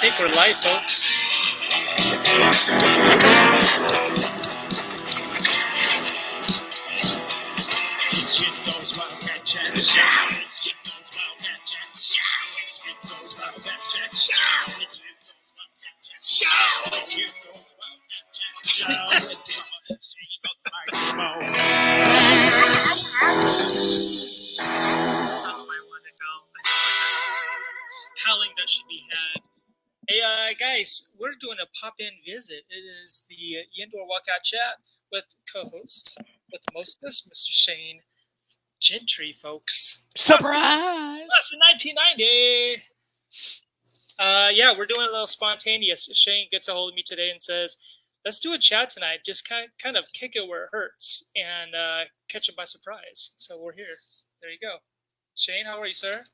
think we're live, folks. It's YeNDoR'S WiLDCat chat. It's YeNDoR'S WiLDCat chat. It's YeNDoR''s WiLDCat chat. It's YeNDoR'S WiLDCat howling that should be had. Hey, guys, we're doing a pop-in visit. It is the YeNDoR'S WiLDCat chat with co-host, with the mostest, Mr. Shane Gentry, folks. Surprise! Class of 1990. Yeah, we're doing a little spontaneous. Shane gets a hold of me today and says, let's do a chat tonight. Just kind of kick it where it hurts and catch it by surprise. So we're here. There you go. Shane, how are you, sir?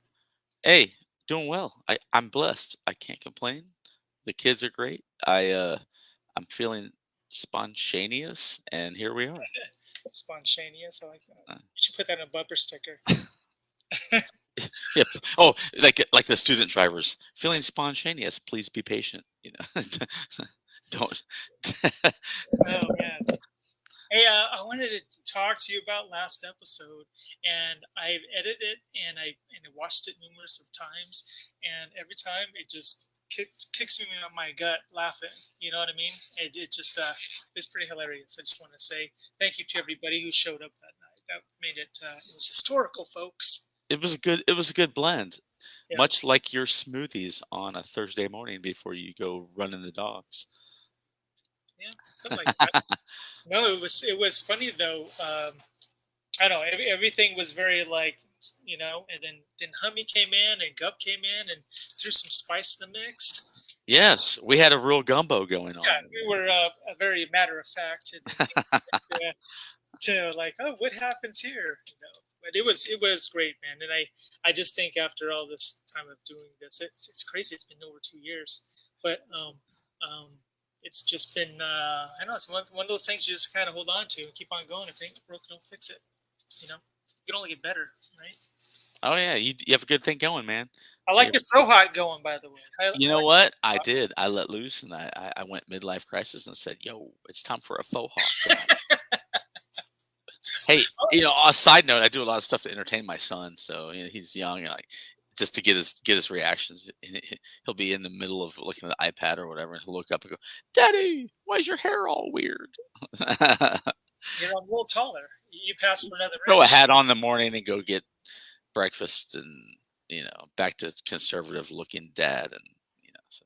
Hey, doing well. I'm blessed. I can't complain. The kids are great. I'm feeling spontaneous, and here we are. Spontaneous. I like that. You should put that in a bumper sticker. Yep. Oh, like the student drivers. Feeling spontaneous. Please be patient. You know, don't. Oh man. Hey, I wanted to talk to you about last episode, and I've edited it and I watched it numerous of times, and every time it just kicks me on my gut laughing. You know what I mean? It just it's pretty hilarious. I just want to say thank you to everybody who showed up that night. That made it. It was historical, folks. It was a good blend. Yeah. Much like your smoothies on a Thursday morning before you go running the dogs. Yeah, something like that. No, it was funny though. I don't know. Everything was very like, you know, and then Hummy came in and Gup came in and threw some spice in the mix. Yes, we had a real gumbo going on. Yeah, we were a very matter of fact to like, oh, what happens here? You know, but it was great, man. And I just think after all this time of doing this, it's crazy. It's been over 2 years, but it's just been I don't know. It's one of those things you just kind of hold on to and keep on going. If it ain't broken, don't fix it. You know, you can only get better, right? Oh yeah, you have a good thing going, man. I like your throw hot going, by the way. You know what? I did. I let loose and I went midlife crisis and said, "Yo, it's time for a faux hawk." Hey, you know, on a side note, I do a lot of stuff to entertain my son. So you know, he's young, and like just to get his reactions. He'll be in the middle of looking at the iPad or whatever, and he'll look up and go, "Daddy, why is your hair all weird?" You're a little taller. You pass for another. Throw a hat on in the morning and go get breakfast, and you know, back to conservative looking dad, and you know. So.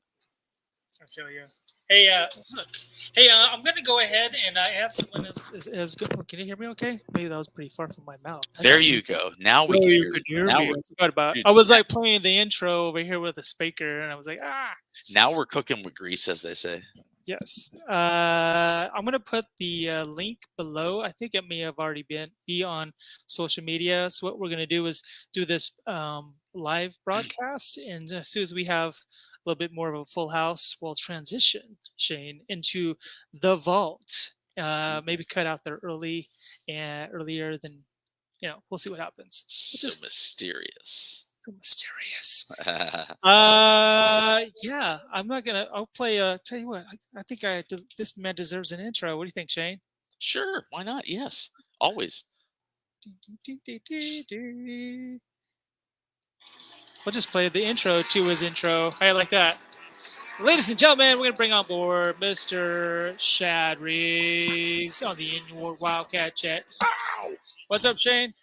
I feel you. Hey, look. Hey, I'm gonna go ahead and I have someone as good. Can you hear me? Okay. Maybe that was pretty far from my mouth. There you go. Now we can hear me. I forgot about. I was like playing the intro over here with a speaker, and I was like, ah. Now we're cooking with grease, as they say. Yes. I'm gonna put the link below. I think it may have already be on social media. So what we're gonna do is do this live broadcast, and as soon as we have a little bit more of a full house, we'll transition, Shane, into the vault. Maybe cut out there earlier than, you know, we'll see what happens. So mysterious. So mysterious. Yeah, I'm not gonna. I'll play. Tell you what, I think this man deserves an intro. What do you think, Shane? Sure, why not? Yes, always. We'll just play the intro to his intro. I like that. Ladies and gentlemen, we're going to bring on board Mr. Shad Reeves on the YeNDoR'S WiLDCat chat. Ow! What's up, Shane?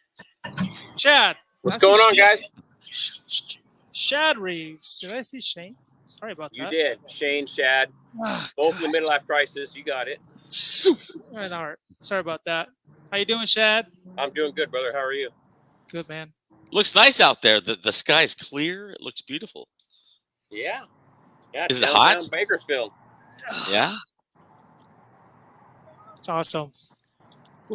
Chad. What's going on, guys? Shad Reeves. Did I see Shane? Sorry about that. You did. Shane, Shad. Both in the midlife crisis. You got it. Right, all right. Sorry about that. How you doing, Shad? I'm doing good, brother. How are you? Good, man. Looks nice out there. The sky's clear. It looks beautiful. Yeah. Yeah. Is it hot? Bakersfield. Yeah. It's awesome.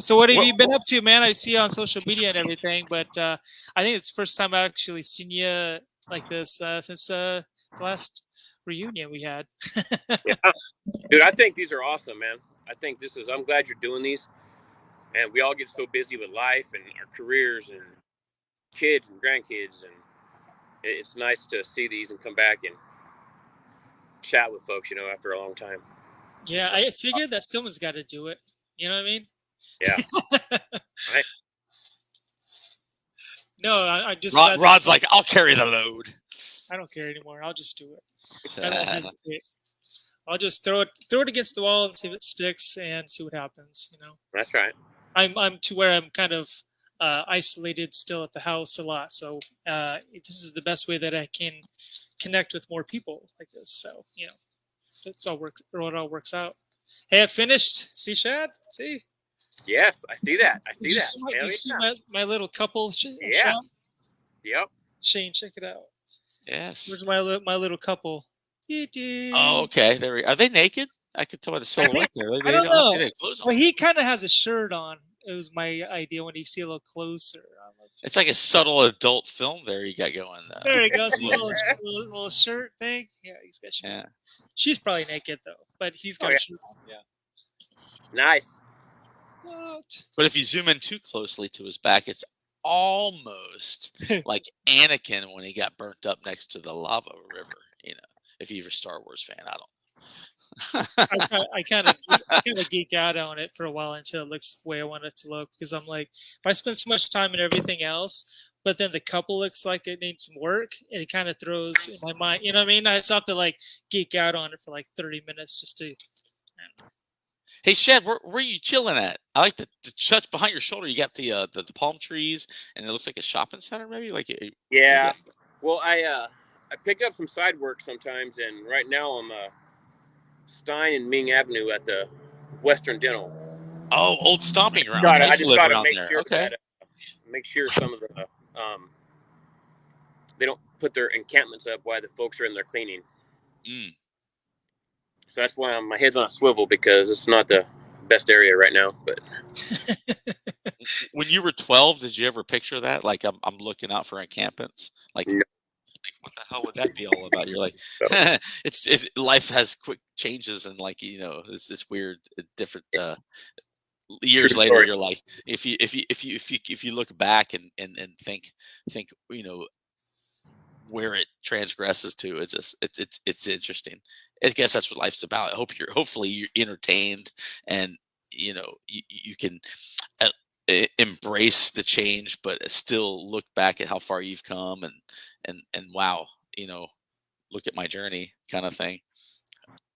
So what have you been up to, man? I see you on social media and everything, but I think it's the first time I've actually seen you like this since the last reunion we had. Yeah. Dude, I think these are awesome, man. I think I'm glad you're doing these. And we all get so busy with life and our careers and kids and grandkids. And it's nice to see these and come back and chat with folks, after a long time. Yeah, I figured that someone's got to do it. You know what I mean? Yeah. Right. No, I just Rod's like, I'll carry the load. I don't care anymore. I'll just do it. I won't hesitate. I'll just throw it against the wall and see if it sticks and see what happens. That's right. I'm to where I'm kind of isolated still at the house a lot. So this is the best way that I can connect with more people like this. So it all works out. Hey, I finished. See, Shad? See? Yes, I see that. Did you see my little couple? Yeah. Shot? Yep. Shane, check it out. Yes. Where's my little couple? Oh, okay. Are they naked? I could tell by the silhouette there. I don't know. Well, he kind of has a shirt on. It was my idea when you see a little closer. It's like a subtle adult film there you got going. There you go. See a little shirt thing. Yeah, he's got shirt. Yeah. She's probably naked though, but he's got a shirt on. Yeah. Nice. What? But if you zoom in too closely to his back, it's almost like Anakin when he got burnt up next to the lava river. If you're a Star Wars fan, I don't. I kind of geek out on it for a while until it looks the way I want it to look, because I'm like, if I spend so much time in everything else, but then the couple looks like it needs some work, it kind of throws in my mind. You know what I mean? I just have to like geek out on it for like 30 minutes just to. Hey, Shad, where are you chilling at? I like the touch behind your shoulder. You got the palm trees, and it looks like a shopping center, maybe. Yeah. Well, I pick up some side work sometimes, and right now I'm Stein and Ming Avenue at the Western Dental. Oh, old stomping grounds. I just got to make there. sure okay. Make sure some of the they don't put their encampments up while the folks are in there cleaning. So that's why my head's on a swivel, because it's not the best area right now. But when you were 12, did you ever picture that? Like, I'm looking out for encampments. Like, no. What the hell would that be all about? You're like, it's life has quick changes, and it's weird, different years later. You're like, if you look back and think where it transgresses to, it's interesting. I guess that's what life's about. Hopefully you're entertained, and you can embrace the change, but still look back at how far you've come, and wow, look at my journey, kind of thing.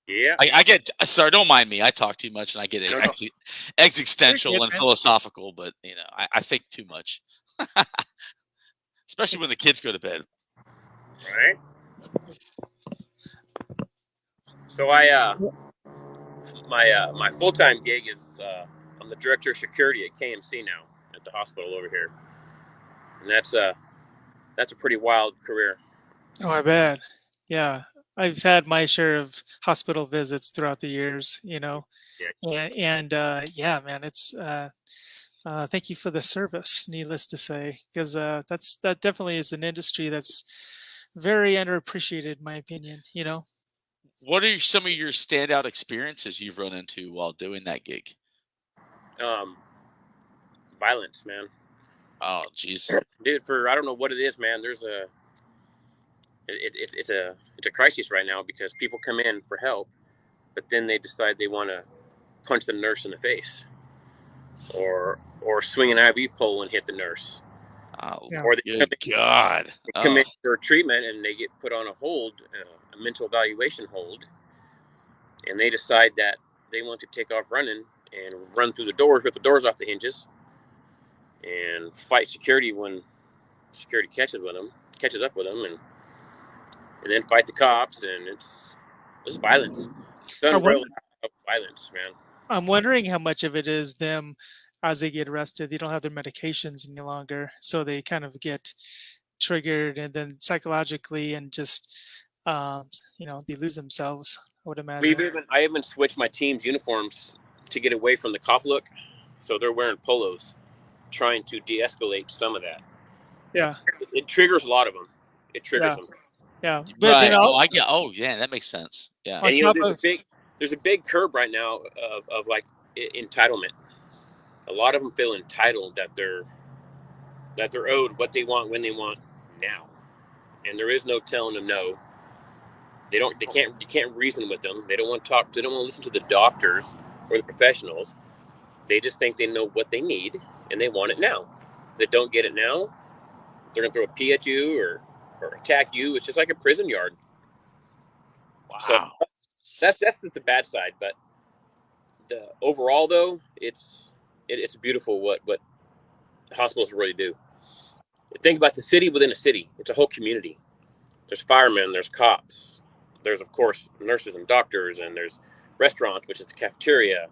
Yeah, I get sorry. Don't mind me. I talk too much, and I get existential and philosophical. But I think too much, especially when the kids go to bed. Right. So my full-time gig is I'm the director of security at KMC now at the hospital over here, and that's a pretty wild career. Oh, I bet. Yeah, I've had my share of hospital visits throughout the years. Yeah. Yeah, man, it's thank you for the service, needless to say, because that definitely is an industry that's very underappreciated, in my opinion. What are some of your standout experiences you've run into while doing that gig? Violence, man. Oh, jeez, dude. I don't know what it is, man. There's it's a crisis right now, because people come in for help, but then they decide they want to punch the nurse in the face, or swing an IV pole and hit the nurse. Oh, or they come in for treatment and they get put on a hold, a mental evaluation hold, and they decide that they want to take off running and run through the doors, rip the doors off the hinges, and fight security when security catches up with them, and then fight the cops, and it's violence. It's unreal violence, man. I'm wondering how much of it is them, as they get arrested, they don't have their medications any longer, so they kind of get triggered, and then psychologically, and just they lose themselves, I would imagine. I even switched my team's uniforms to get away from the cop look, so they're wearing polos, trying to de-escalate some of that. Yeah, it triggers a lot of them. It triggers them. Yeah, but right. Yeah, that makes sense. Yeah, and there's a big curb right now of like entitlement. A lot of them feel entitled that they're owed what they want when they want now, and there is no telling them no. You can't reason with them. They don't want to talk. They don't want to listen to the doctors or the professionals. They just think they know what they need and they want it now. If they don't get it now, they're gonna throw a pee at you or attack you. It's just like a prison yard. Wow. So that's the bad side. But the overall though, it's beautiful what hospitals really do. Think about the city within a city. It's a whole community. There's firemen, there's cops, there's of course nurses and doctors, and there's restaurants, which is the cafeteria.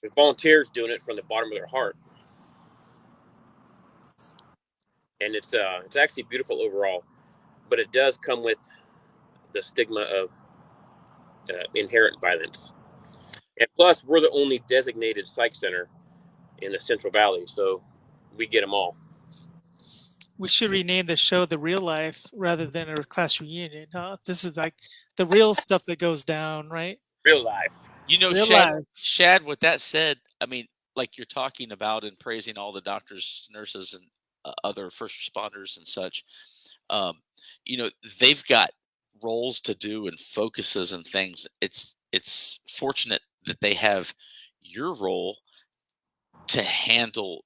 There's volunteers doing it from the bottom of their heart, and it's actually beautiful overall. But it does come with the stigma of inherent violence, and plus we're the only designated psych center in the Central Valley, so we get them all. We should rename the show "The Real Life" rather than a class reunion. Huh? This is like the real stuff that goes down, right? Real life. You know, Shad, with that said, I mean, like you're talking about and praising all the doctors, nurses, and other first responders and such, you know, they've got roles to do and focuses and things. It's fortunate that they have your role to handle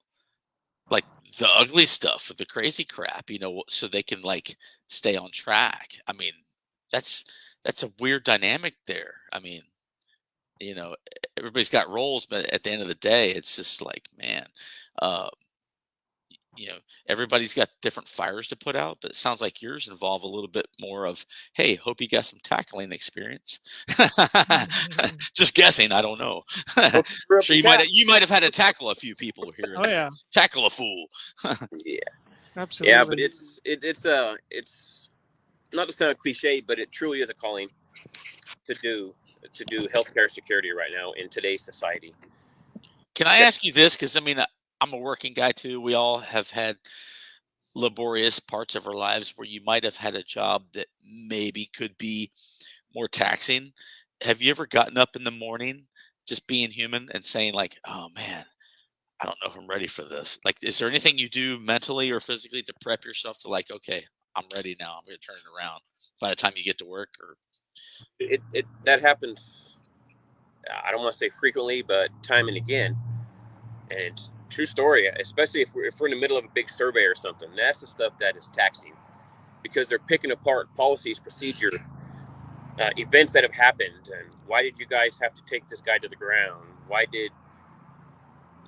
like the ugly stuff with the crazy crap, you know, so they can like stay on track. I mean, that's a weird dynamic there. I mean, you know, everybody's got roles, but at the end of the day, it's just like, man, you know, everybody's got different fires to put out, but it sounds like yours involve a little bit more of, hey, hope you got some tackling experience. Just guessing, I don't know. Sure, you might have had to tackle a few people here. Oh yeah, tackle a fool. Yeah, absolutely. Yeah, but it's not to sound cliche, but it truly is a calling to do healthcare security right now in today's society. Can I ask you this? Because I mean, I'm a working guy too. We all have had laborious parts of our lives where you might have had a job that maybe could be more taxing. Have you ever gotten up in the morning, just being human, and saying like, "Oh man, I don't know if I'm ready for this." Like, is there anything you do mentally or physically to prep yourself to like, okay, I'm ready now. I'm going to turn it around by the time you get to work? Or that happens. I don't want to say frequently, but time and again. And it's true story, especially if we're in the middle of a big survey or something. That's the stuff that is taxing, because they're picking apart policies, procedures, events that have happened, and why did you guys have to take this guy to the ground? Why did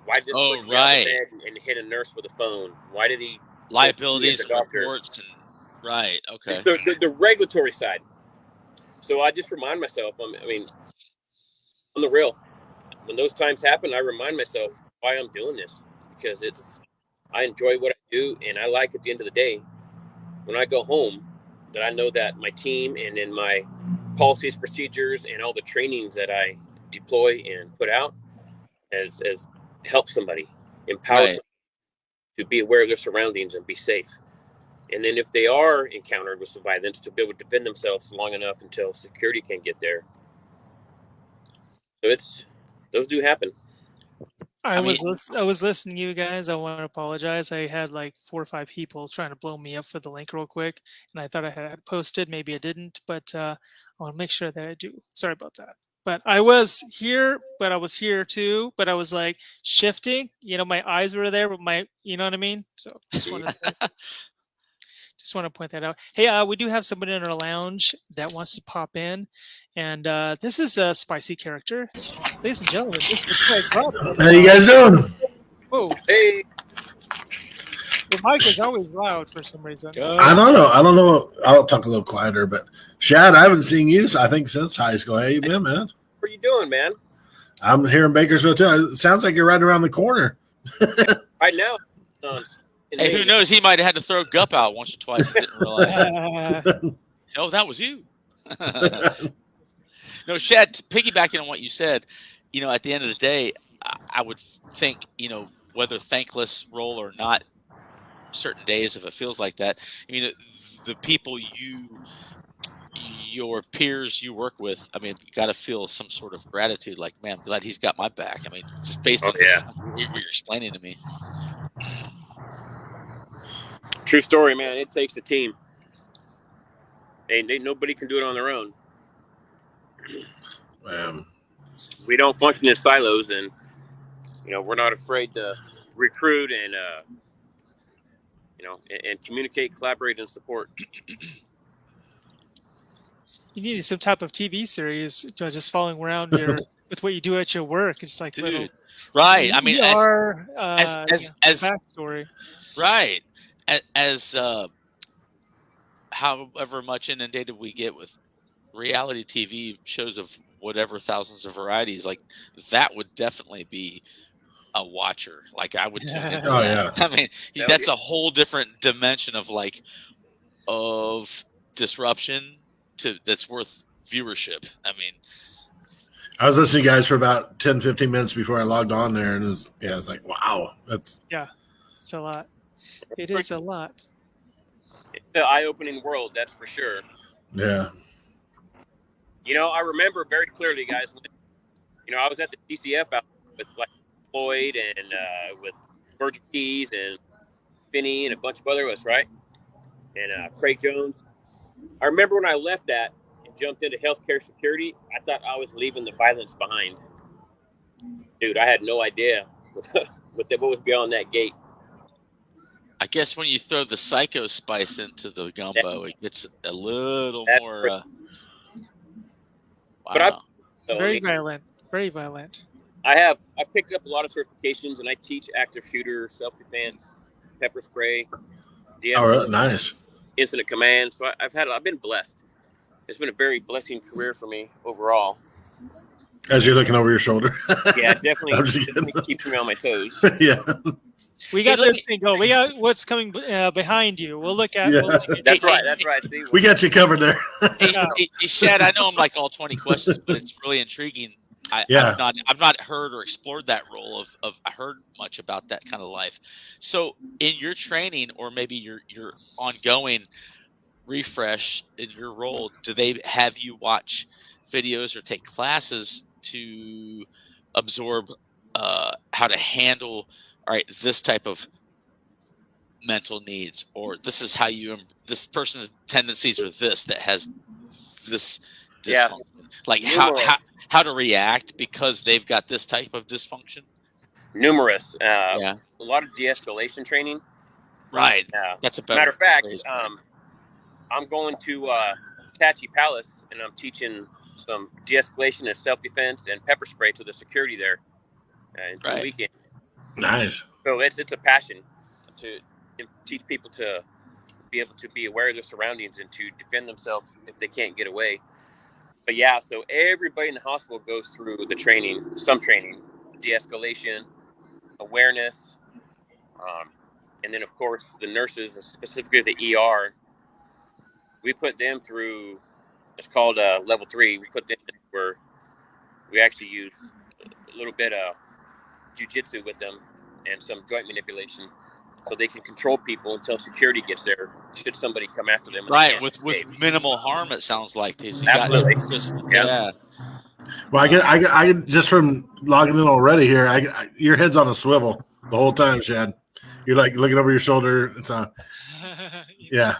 this person get out of bed and hit a nurse with a phone? Why did he liabilities and reports and right? Okay, it's the regulatory side. So I just remind myself. I mean, on the real, when those times happen, I remind myself why I'm doing this, because I enjoy what I do, and I like at the end of the day when I go home that I know that my team and in my policies, procedures, and all the trainings that I deploy and put out has helped somebody, empower somebody to be aware of their surroundings and be safe. And then if they are encountered with some violence, to be able to defend themselves long enough until security can get there. So those do happen. I was listening to you guys. I want to apologize. I had like 4 or 5 people trying to blow me up for the link real quick, and I thought I had posted. Maybe I didn't, but I want to make sure that I do. Sorry about that. But I was here, but I was here too. But I was like shifting. You know, my eyes were there, but you know what I mean. So just want to point that out. Hey, we do have somebody in our lounge that wants to pop in, and this is a spicy character, ladies and gentlemen. Mr. Graupman. How you guys doing? Whoa! Hey, your mic is always loud for some reason. I don't know. I'll talk a little quieter, but Shad, I haven't seen you, I think, since high school. How you been, man? What are you doing, man? I'm here in Bakersfield too. It sounds like you're right around the corner. Right now. Hey, who knows? He might have had to throw Gup out once or twice. And didn't realize. Oh, that was you. No, Shad, piggybacking on what you said, you know, at the end of the day, I would think, you know, whether thankless role or not, certain days, if it feels like that, I mean, the people your peers you work with, I mean, you got to feel some sort of gratitude, like, man, I'm glad he's got my back. I mean, just based on what you're explaining to me. True story, man. It takes a team. And nobody can do it on their own. We don't function in silos, and we're not afraid to recruit and and communicate, collaborate, and support. You needed some type of TV series just following around with what you do at your work. It's like little right. I mean, as backstory. Right. As however much inundated we get with reality TV shows of whatever thousands of varieties, like that would definitely be a watcher. Like I would tune into that. I mean, that's a whole different dimension of disruption that's worth viewership. I mean, I was listening to you guys for about 10-15 minutes before I logged on there, and I was like, wow, it's a lot. It is a lot. It's an eye-opening world, that's for sure. Yeah. I remember very clearly, guys, when I was at the DCF out with Floyd and with Virgil Keys and Finney and a bunch of other of us, right? And Craig Jones. I remember when I left that and jumped into healthcare security, I thought I was leaving the violence behind. Dude, I had no idea what was beyond that gate. I guess when you throw the psycho spice into the gumbo, it gets a little more. Wow. But very violent. Very violent. I picked up a lot of certifications, and I teach active shooter, self-defense, pepper spray. Oh, nice. Incident command. So I've been blessed. It's been a very blessing career for me overall. As you're looking over your shoulder. Yeah, definitely keeps me on my toes. Yeah. We got this thing going. We got what's coming behind you. We'll look at. That's right. See, we got you covered there. Hey, Shad, I know I'm like all 20 questions, but it's really intriguing. I've not heard or explored that role of I heard much about that kind of life. So in your training, or maybe your ongoing refresh in your role, do they have you watch videos or take classes to absorb how to handle this type of mental needs, or this is how this person's tendencies are that has this dysfunction? Like how to react because they've got this type of dysfunction? Numerous. A lot of de-escalation training. Right. That's a better matter of fact. I'm going to Tachi Palace, and I'm teaching some de-escalation and self-defense and pepper spray to the security there in 2 weekends. Nice. So it's a passion to teach people to be able to be aware of their surroundings and to defend themselves if they can't get away. But so everybody in the hospital goes through the training, some training, de-escalation, awareness, and then of course the nurses, specifically the ER, we put them through. It's called level 3. We put them where we actually use a little bit of jiu-jitsu with them and some joint manipulation, so they can control people until security gets there. Should somebody come after them? Right, with minimal harm, it sounds like. Absolutely. Well, I just from logging in already here, your head's on a swivel the whole time, Shad. You're like looking over your shoulder. It's yeah.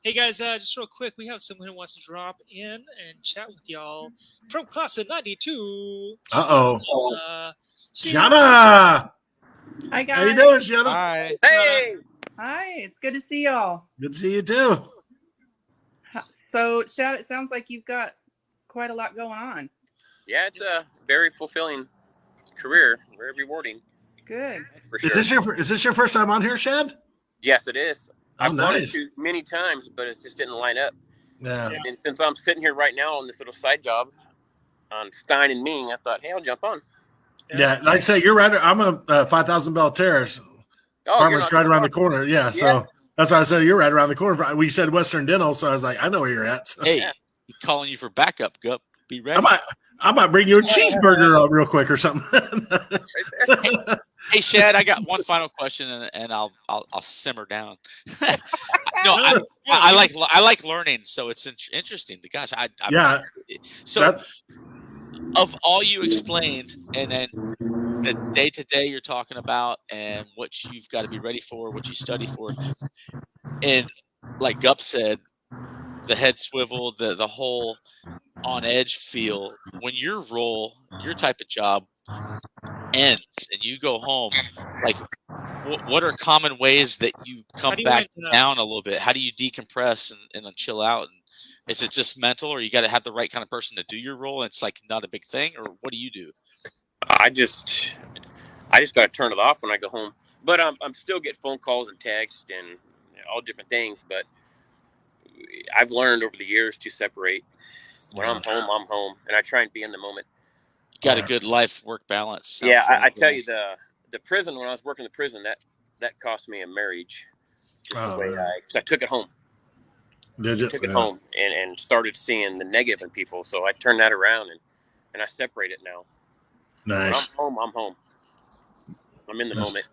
Hey guys, just real quick, we have someone who wants to drop in and chat with y'all from class of 92. Sheanna! Hi guys. How you doing, Sheanna? Hi. Hey! Hi, it's good to see y'all. Good to see you too. So, Shad, it sounds like you've got quite a lot going on. Yeah, it's a very fulfilling career, very rewarding. Good. For sure. Is this your first time on here, Shad? Yes, it is. I've wanted nice. to many times, but it just didn't line up. Yeah. And since I'm sitting here right now on this little side job on Stein and Ming, I thought, hey, I'll jump on. Yeah, like I say, you're right. I'm a 5,000 Bell Terrace. Farmer's right around the corner. Yeah, so that's why I said you're right around the corner. We said Western Dental, so I was like, I know where you're at. So. Hey, calling you for backup, Gup. Be ready. I might bring you a cheeseburger real quick or something. Hey, Shad, I got one final question, and I'll simmer down. No, I like learning, so it's interesting. Gosh, So, of all you explained, and then the day-to-day you're talking about, and what you've got to be ready for, what you study for, and like Gup said, the head swivel, the whole on edge feel. When your type of job ends and you go home, like what are common ways that you come back down a little bit? How do you decompress and chill out? And is it just mental, or you got to have the right kind of person to do your role? It's like not a big thing, or what do you do? I just got to turn it off when I go home. But I'm still getting phone calls and texts and all different things. But I've learned over the years to separate. When I'm home, and I try and be in the moment. You got a good life-work balance. Yeah, I tell you, the prison, when I was working in the prison, that cost me a marriage. Just the way because I took it home. Did you? Took it home and started seeing the negative in people. So I turned that around and I separate it now. Nice. When I'm home. I'm in the moment.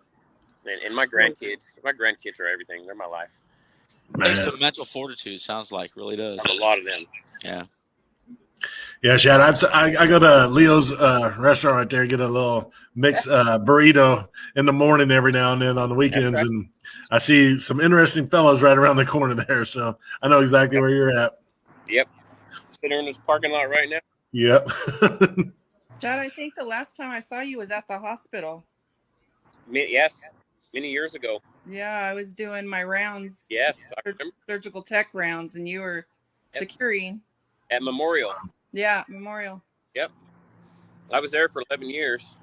And my grandkids are everything. They're my life. Takes some mental fortitude, sounds like, really does. A lot of them. Yeah. Yeah, Shad, I go to Leo's restaurant right there, get a little mixed burrito in the morning every now and then on the weekends, and I see some interesting fellows right around the corner there, so I know exactly where you're at. Yep. Sitting in this parking lot right now. Yep. Chad, I think the last time I saw you was at the hospital. Yes, many years ago. Yeah, I was doing my rounds. Yes, I remember. Surgical tech rounds, and you were securing. At Memorial. Yeah, Memorial. Yep. I was there for 11 years.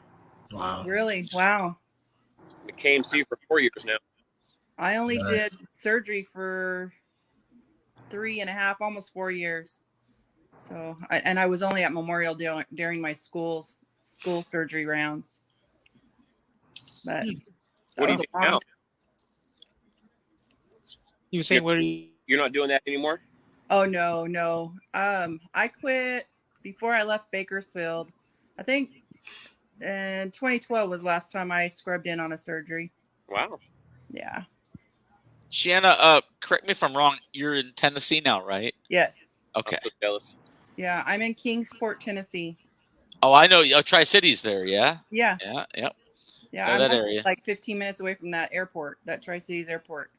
Wow. Really? Wow. I KMC for 4 years now. I only did surgery for 3.5, almost 4 years. So, I was only at Memorial during my school surgery rounds. But what do you do now? You were saying you're not doing that anymore? Oh no. I quit before I left Bakersfield. I think in 2012 was last time I scrubbed in on a surgery. Wow. Yeah. Sheanna, correct me if I'm wrong. You're in Tennessee now, right? Yes. Okay. I'm so jealous. Yeah, I'm in Kingsport, Tennessee. Oh, I know. Tri-Cities there, yeah? Yeah. Yeah, yep. Yeah, I'm that area. Like 15 minutes away from that airport, that Tri-Cities airport.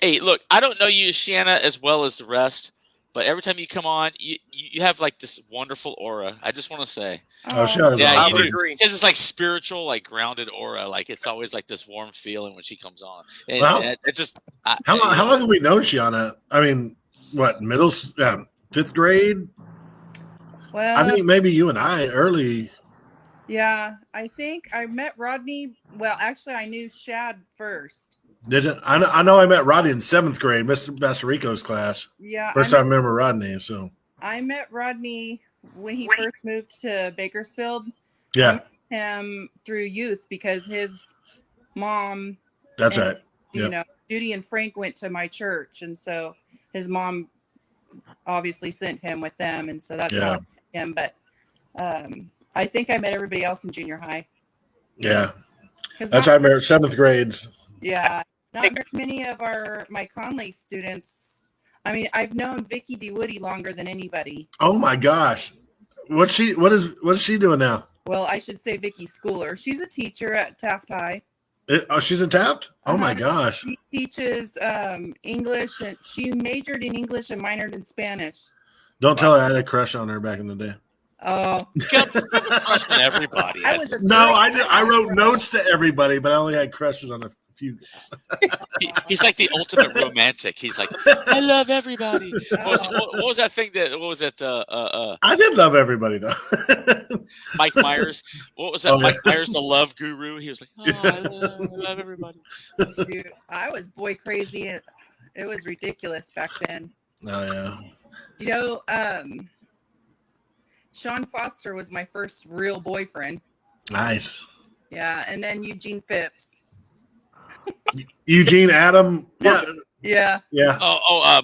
Hey, look, I don't know you, Sheanna, as well as the rest, but every time you come on, you have like this wonderful aura. I just want to say. Oh, Sheanna's yeah, awesome. you do. She has this like spiritual, like grounded aura. Like it's always like this warm feeling when she comes on. And, well, it's just how long have we known Sheanna? I mean, what, fifth grade? Well, I think maybe you and I early. Yeah, I think I met Rodney. Well, actually, I knew Shad first. I know I met Rodney in 7th grade, Mr. Basarico's class. Yeah. First time I remember Rodney. So I met Rodney when he first moved to Bakersfield. Yeah. I met him through youth because his mom. That's right. Yep. You know, Judy and Frank went to my church, and so his mom obviously sent him with them, and so that's how I met him. But I think I met everybody else in junior high. Yeah. That's how I met 7th grades. Yeah. Not very many of my Conley students. I mean, I've known Vicky DeWoody longer than anybody. Oh my gosh. What is she doing now? Well, I should say Vicky Schooler. She's a teacher at Taft High. She's in Taft? Oh my gosh. She teaches English, and she majored in English and minored in Spanish. Don't tell her I had a crush on her back in the day. Oh. Everybody. I wrote notes to everybody, but I only had crushes on a few guys. He's like the ultimate romantic. He's like, I love everybody. What was that thing I did love everybody though. Mike Myers. What was that? Oh, Mike Myers, the love guru. He was like, I love everybody. Dude, I was boy crazy. It was ridiculous back then. Oh yeah. You know, Sean Foster was my first real boyfriend. Nice. Yeah, and then Eugene Phipps. Eugene Adam. Yeah.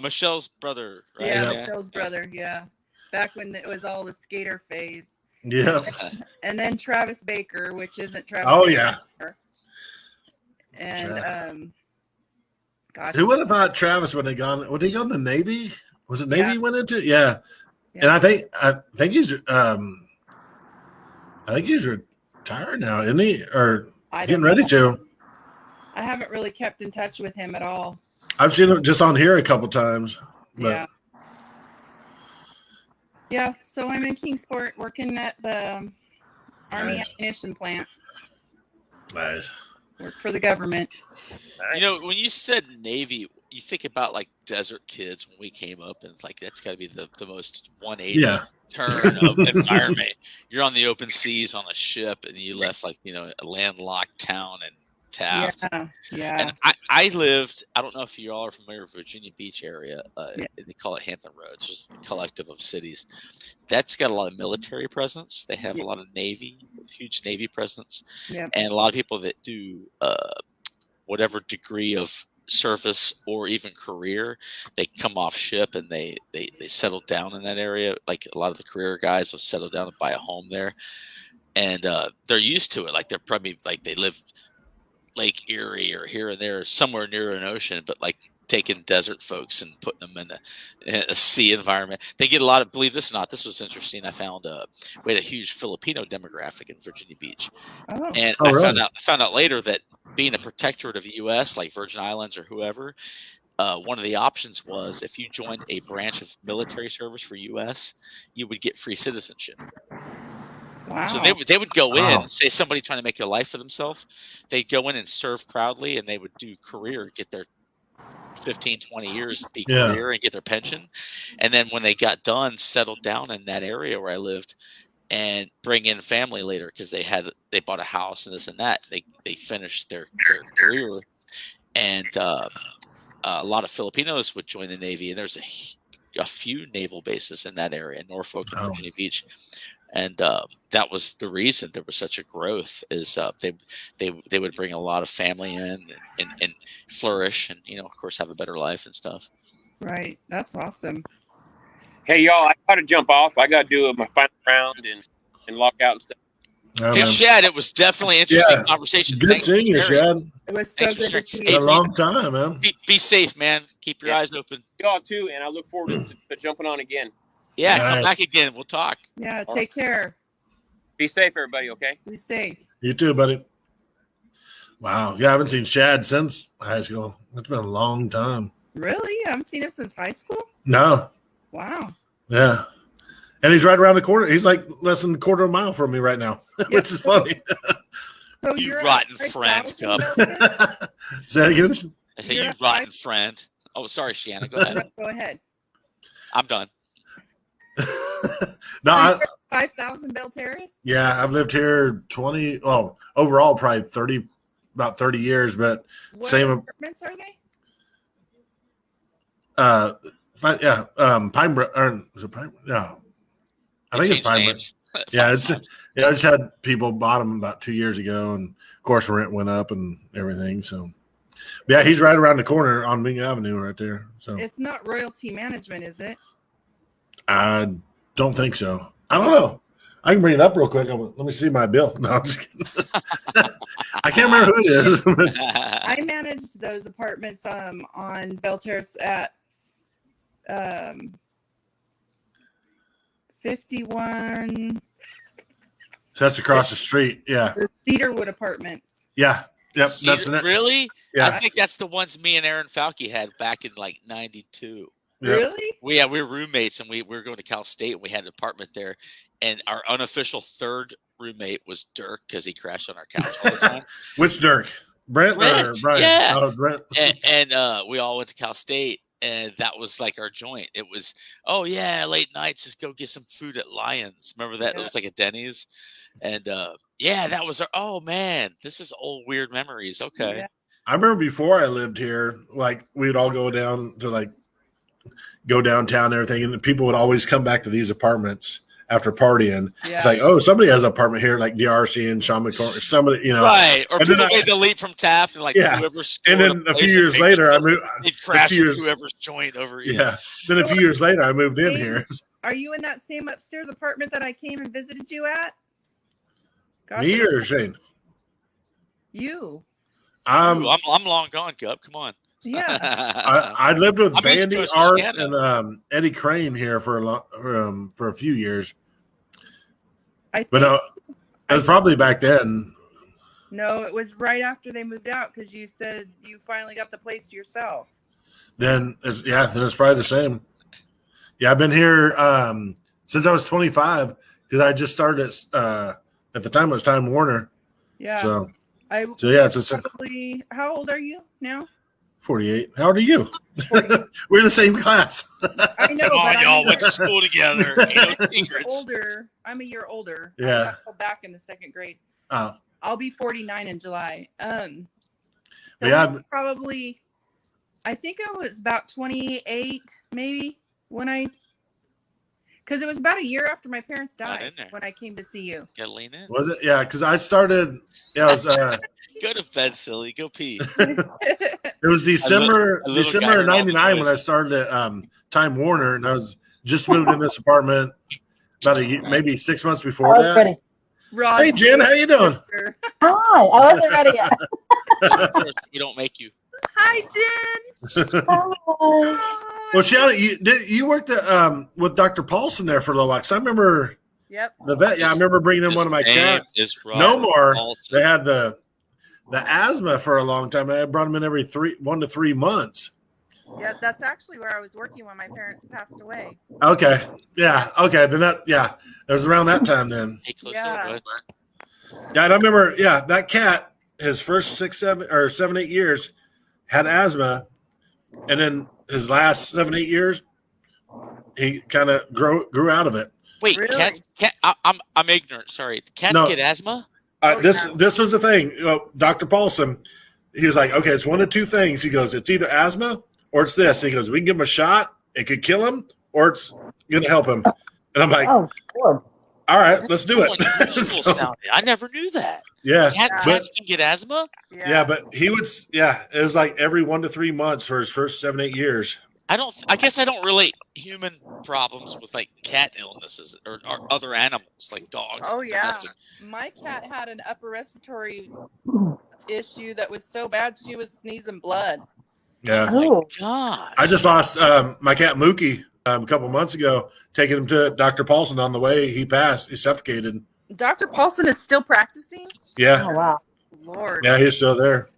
Michelle's brother. Right? Yeah, Michelle's brother. Yeah, back when it was all the skater phase. Yeah. And then Travis Baker, which isn't Travis. Oh Baker. Yeah. And gosh, who would have thought Travis would he go in the Navy? Was it Navy he went into? Yeah. And I think he's retired now, isn't he? Or getting ready to. I haven't really kept in touch with him at all. I've seen it just on here a couple times. But Yeah. So I'm in Kingsport working at the Army Nice. ammunition plant. Nice. Work for the government. You know, when you said Navy, you think about like desert kids when we came up, and it's like that's got to be the most 180 turn of environment. You're on the open seas on a ship, and you left like a landlocked town in Taft. Yeah. And I lived. I don't know if you all are familiar with Virginia Beach area. They call it Hampton Roads, just a collective of cities. That's got a lot of military presence. They have a lot of Navy, huge Navy presence, and a lot of people that do whatever degree of service or even career, they come off ship and they settle down in that area. Like a lot of the career guys will settle down and buy a home there, and they're used to it. Like they're probably like they live Lake Erie or here and there, somewhere near an ocean, but like taking desert folks and putting them in a sea environment. They get a lot of, believe this or not, this was interesting. I found we had a huge Filipino demographic in Virginia Beach. And I found out later that being a protectorate of the U.S., like Virgin Islands or whoever, one of the options was if you joined a branch of military service for U.S., you would get free citizenship. Wow. So they would go in, say somebody trying to make a life for themselves, they'd go in and serve proudly, and they would do career, get their 15, 20 years, be career and get their pension. And then when they got done, settled down in that area where I lived and bring in family later because they bought a house and this and that. They finished their career. And a lot of Filipinos would join the Navy, and there's a few naval bases in that area, Norfolk and Virginia Beach. And that was the reason there was such a growth is they would bring a lot of family in and flourish and, of course, have a better life and stuff. Right. That's awesome. Hey, y'all, I got to jump off. I got to do my final round and log out and stuff. Hey, Shad, it was definitely an interesting conversation. Good seeing you, Shad. It was so good to see you. A long time, man. Be safe, man. Keep your eyes open. Y'all too, and I look forward to jumping on again. Yeah, come back again. We'll talk. Yeah, take care. Be safe, everybody, okay? Be safe. You too, buddy. Wow. Yeah, I haven't seen Shad since high school. It's been a long time. Really? You haven't seen him since high school? No. Wow. Yeah. And he's right around the corner. He's like less than a quarter of a mile from me right now, which is funny. So you rotten friend, Gup. Say that again? I say you rotten friend. Oh, sorry, Sheanna. Go ahead. Go ahead. I'm done. No, 5,000 Bell Terrace? Yeah, I've lived here overall probably about 30 years, but what same apartments are they? Pine or is it Pine? Yeah. I think it's Pine. Yeah, I just had people bought them about 2 years ago, and of course rent went up and everything. So yeah, he's right around the corner on Ming Avenue right there. So it's not Royalty Management, is it? I don't think so. I don't know. I can bring it up real quick. Let me see my bill. No, I'm just kidding. I can't remember who it is. I managed those apartments on Bell Terrace at 51. So that's across the street. Yeah. The Cedarwood Apartments. Yeah. Yep. Really? Yeah. I think that's the ones me and Aaron Falke had back in like 92. Yep. Really? We were roommates, and we were going to Cal State, and we had an apartment there. And our unofficial third roommate was Dirk because he crashed on our couch all the time. Which Dirk? Brent or Brian? Yeah. Oh, Brent. And we all went to Cal State, and that was like our joint. It was, late nights, just go get some food at Lions. Remember that? Yeah. It was like a Denny's. And that was man, this is old weird memories. Okay. Yeah. I remember before I lived here, like we'd all go down to go downtown and everything, and the people would always come back to these apartments after partying. Yeah. It's like, somebody has an apartment here, like DRC and Sean McCormick, somebody, right? Or people made the leap from Taft and whoever's. And then a few years later, I moved. They'd crash whoever's joint over. Yeah. Then a few years later, I moved in here. Are you in that same upstairs apartment that I came and visited you at? Gosh, me or Shane? You. I'm long gone, Gup. Come on. Yeah. I lived with Bandy, Art, and Eddie Crane here for a few years. But it was probably back then. No, it was right after they moved out because you said you finally got the place to yourself. then it's probably the same. Yeah, I've been here since I was 25 because I just started at the time it was Time Warner. Yeah. So yeah, it's probably. How old are you now? 48. How old are you? We're in the same class. I know. Come on, but y'all went to school together. Older. I'm a year older. Yeah. I'm back in the 2nd grade. Oh. I'll be 49 in July. So yeah. Probably. I think I was about 28, maybe, because it was about a year after my parents died when I came to see you. Gotta lean in. Was it? Yeah, because I started. Yeah, it was. Go to bed, silly. Go pee. It was December of '99 when I started at Time Warner, and I was just moved in this apartment about maybe 6 months before that. Ready. Rod, hey, Jen, how you doing? Hi, I wasn't ready yet. We don't make you. Hi, Jen. Hi. Well, Sheanna, you worked with Dr. Paulson there for a little while. Cause I remember the vet. Yeah, I remember bringing in one of my cats. No more. Paulson. They had the asthma for a long time. I brought them in every 1 to 3 months. Yeah, that's actually where I was working when my parents passed away. Okay. Yeah. Okay. Then it was around that time then. Yeah. Yeah, and I remember. Yeah, that cat, his first 7, 8 years, had asthma, and then his last 7, 8 years, he kind of grew out of it. Wait, really? Cat. I'm ignorant. Sorry, cats get asthma. This was the thing. Dr. Paulson, he was like, okay, it's one of 2 things. He goes, it's either asthma or it's this. And he goes, we can give him a shot. It could kill him, or it's going to help him. And I'm like, oh, sure. All right, let's do it. I never knew that. Yeah. Cats can get asthma? Yeah, but he would, it was like every 1 to 3 months for his first 7, 8 years. I guess I don't relate human problems with like cat illnesses or other animals like dogs. Oh, yeah. My cat had an upper respiratory issue that was so bad she was sneezing blood. Yeah. Oh, my God. I just lost my cat Mookie a couple months ago, taking him to Dr. Paulson. On the way, he passed. He suffocated. Dr. Paulson is still practicing? Yeah. Oh, wow. Lord. Yeah, he's still there.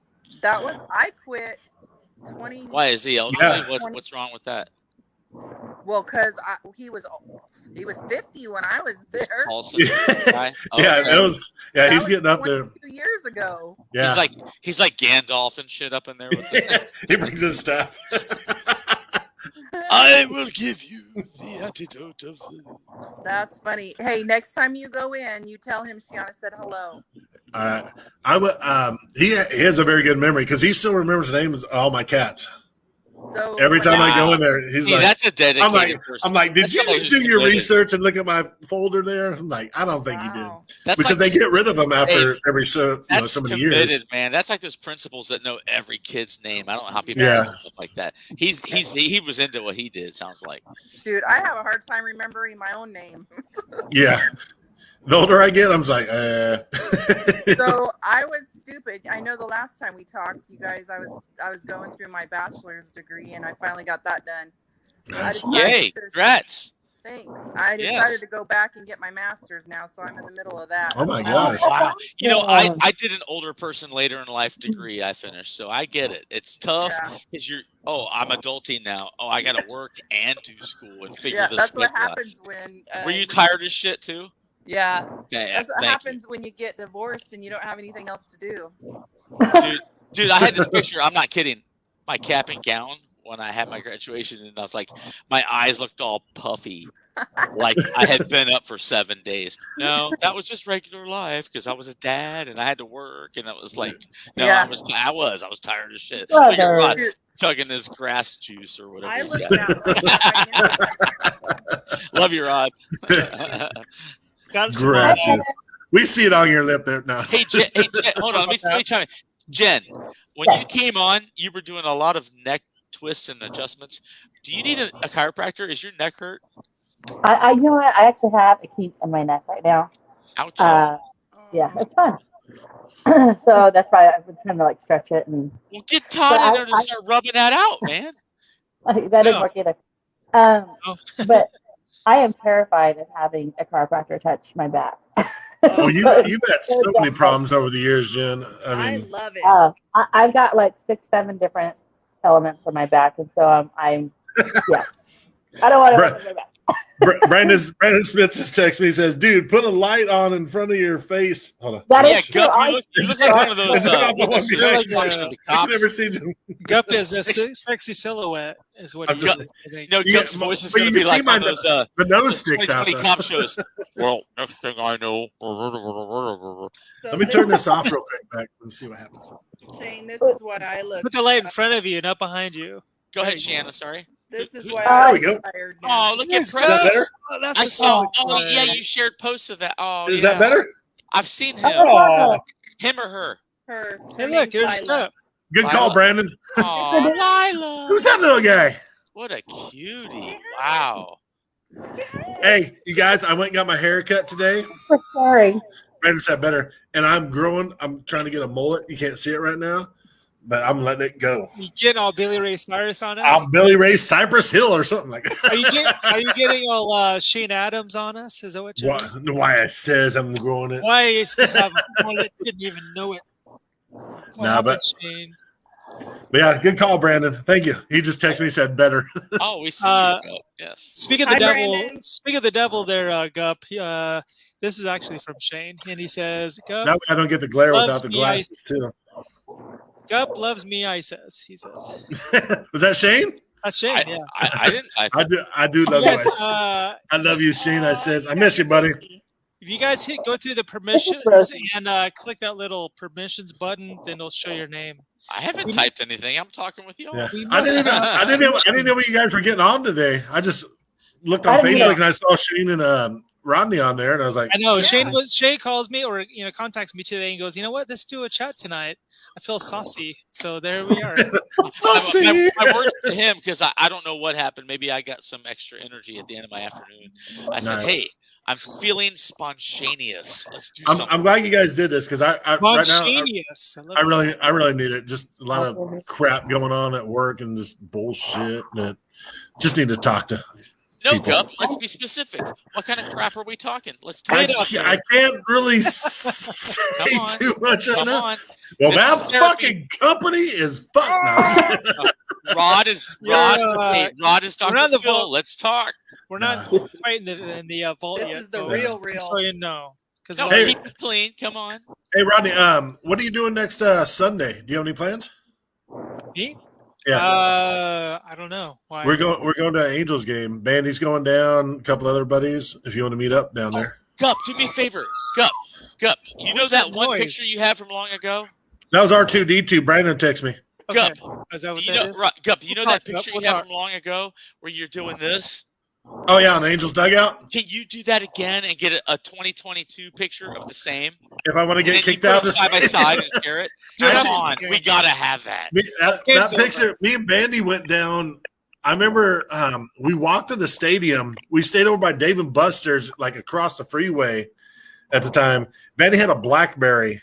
I quit 20. Why is he elderly? Yeah. What's wrong with that? Well, because he was 50 when I was there. Paulson, yeah, it was. Yeah, he's getting up there. 2 years ago. Yeah, he's like Gandalf and shit up in there with the he brings his stuff. I will give you the antidote of the... That's funny. Hey, next time you go in, you tell him Sheanna said hello. All right. I would. He has a very good memory because he still remembers the names of all my cats. So every time I go in there, he's like, "That's a dedicated person." I'm like, did you just do your research and look at my folder there? I'm like, I don't think you did, because they get rid of them after every so many years. Man, that's like those principals that know every kid's name. I don't know how people do stuff like that. He was into what he did. Sounds like. Dude, I have a hard time remembering my own name. Yeah. The older I get, I'm like, So I was stupid. I know the last time we talked, you guys, I was going through my bachelor's degree, and I finally got that done. Yay! Congrats. Thanks. I decided to go back and get my master's now, so I'm in the middle of that. Oh my gosh! Wow. You know, I did an older person later in life degree. I finished, so I get it. It's tough because I'm adulting now. Oh, I got to work and do school and figure this. That's what happens when. Were you tired as shit too? Yeah. That's what happens when you get divorced and you don't have anything else to do. Dude, I had this picture. I'm not kidding. My cap and gown when I had my graduation, and I was like, my eyes looked all puffy, like I had been up for 7 days. No, that was just regular life because I was a dad and I had to work, and it was like, no, I was tired as shit. Like a rod chugging this grass juice or whatever. I looked out. Love you, Rod. We see it on your lip there now. Hey, Jen, hold on. Let me chime in. Jen, when you came on, you were doing a lot of neck twists and adjustments. Do you need a chiropractor? Is your neck hurt? I you know what? I actually have a kink in my neck right now. Ouch. Yeah, it's fun. So that's why I've been trying to like stretch it and. Well, get Todd in there to start rubbing that out, man. That didn't work either. But I am terrified of having a chiropractor touch my back. Well, you've had so many problems over the years, Jen. I love it. I've got like 6, 7 different elements on my back, and so I'm yeah. I don't want to look at my back. Brandon Smith just texted me. He says, "Dude, put a light on in front of your face." Hold on. That Yeah, is true. Gup, you look like one of those. Is that not the one witnesses behind you? talking to the I've cops. never seen him. Gup is a sexy silhouette, is what he Gup- is. I think. No, Yeah, Gup's voice is but going you to be can see like my on those the nose sticks out. 2020 Though. cop shows. Well, next thing I know. So Let me turn this off real quick back and see what happens. Shane, this is what I look. Put the light in front of you, not behind you. Go ahead, Sheanna. Sorry. This is There why we I go. tired now. Oh, look Yes, at Gup. that Chris. better? Oh, that's I what's saw. up. Oh, yeah, you shared posts of that. Oh, Is yeah. that better? I've seen him. Oh, Him or her. Her. Hey, her look, name's there's Lila. Gup. good call, Lila. Brandon. Oh, Lila. Who's that little guy? What a cutie. Wow. Hey, you guys, I went and got my hair cut today. For sharing. Brandon said better. And I'm growing. I'm trying to get a mullet. You can't see it right now, but I'm letting it go. You getting all Billy Ray Cyrus on us? I'm Billy Ray Cypress Hill or something like that. Are you getting all Shane Adams on us? Is that what you're doing? Why it says I'm growing it. Why I used to have one that didn't even know it. Nah, but- Shane. But yeah, good call, Brandon. Thank you. He just texted me, said better. Oh, we see Uh, you. Gup. Yes. Speak of the Hi, devil. Brandon. Speak of the devil, there, Gup. This is actually from Shane, and he says, "Gup, Now I don't get the glare Loves without the me, glasses, too. Gup loves me." He says. Was that Shane? That's Shane. Yeah. I didn't type I it. do love Yes. you. I love you, Shane. I says, I miss you, buddy. If you guys go through the permissions and click that little permissions button, then it'll show your name. I haven't typed anything. I'm talking with you. Yeah. We I must didn't know what you guys were getting on today. I just looked on I didn't Facebook know. and I saw Shane and Rodney on there, and I was like, I know Yeah. Shane calls me or contacts me today and goes, "You know what? Let's do a chat tonight. I feel saucy." So there we are. saucy. I worked to him because I don't know what happened. Maybe I got some extra energy at the end of my afternoon. I said, Nice. "Hey, I'm feeling spontaneous. Let's do something." I'm glad you guys did this because I right now Spontaneous. I really need it. Just a lot of crap going on at work and just bullshit that just need to talk to. No, people. Gup. Let's be specific. What kind of crap are we talking? Let's talk. I can't really say Come on. too much right Come now. on. Well, This that is therapy. fucking company is fucked now. Rod is You're, Rod is we're Dr. not the Phil. vault. Let's talk. We're not quite in the vault This yet. is the folks. real. So you know, because No, Hey. keep it clean. Come on. Hey, Rodney, what are you doing next Sunday? Do you have any plans? me, Yeah. I don't know. Why? We're going to Angels game. Bandy's going down. A couple other buddies. If you want to meet up down there. Gup, do me a favor. Gup. You know What's that that one noise? picture you have from long ago? That was R2D2. Brandon texted me. Okay. Gup. Is that what You that know, is? Gup, you know We'll that talk, Gup, picture we'll you have talk. from long ago where you're doing this? Oh yeah, on the Angels dugout. Can you do that again and get a 2022 picture of the same? If I want to And get then you kicked put out them of the side by stadium. side and share it. Dude, Come I'm- on, we gotta have that. That game's picture, me and Bandy went down. I remember we walked to the stadium. We stayed over by Dave and Buster's, like across the freeway at the time. Bandy had a BlackBerry,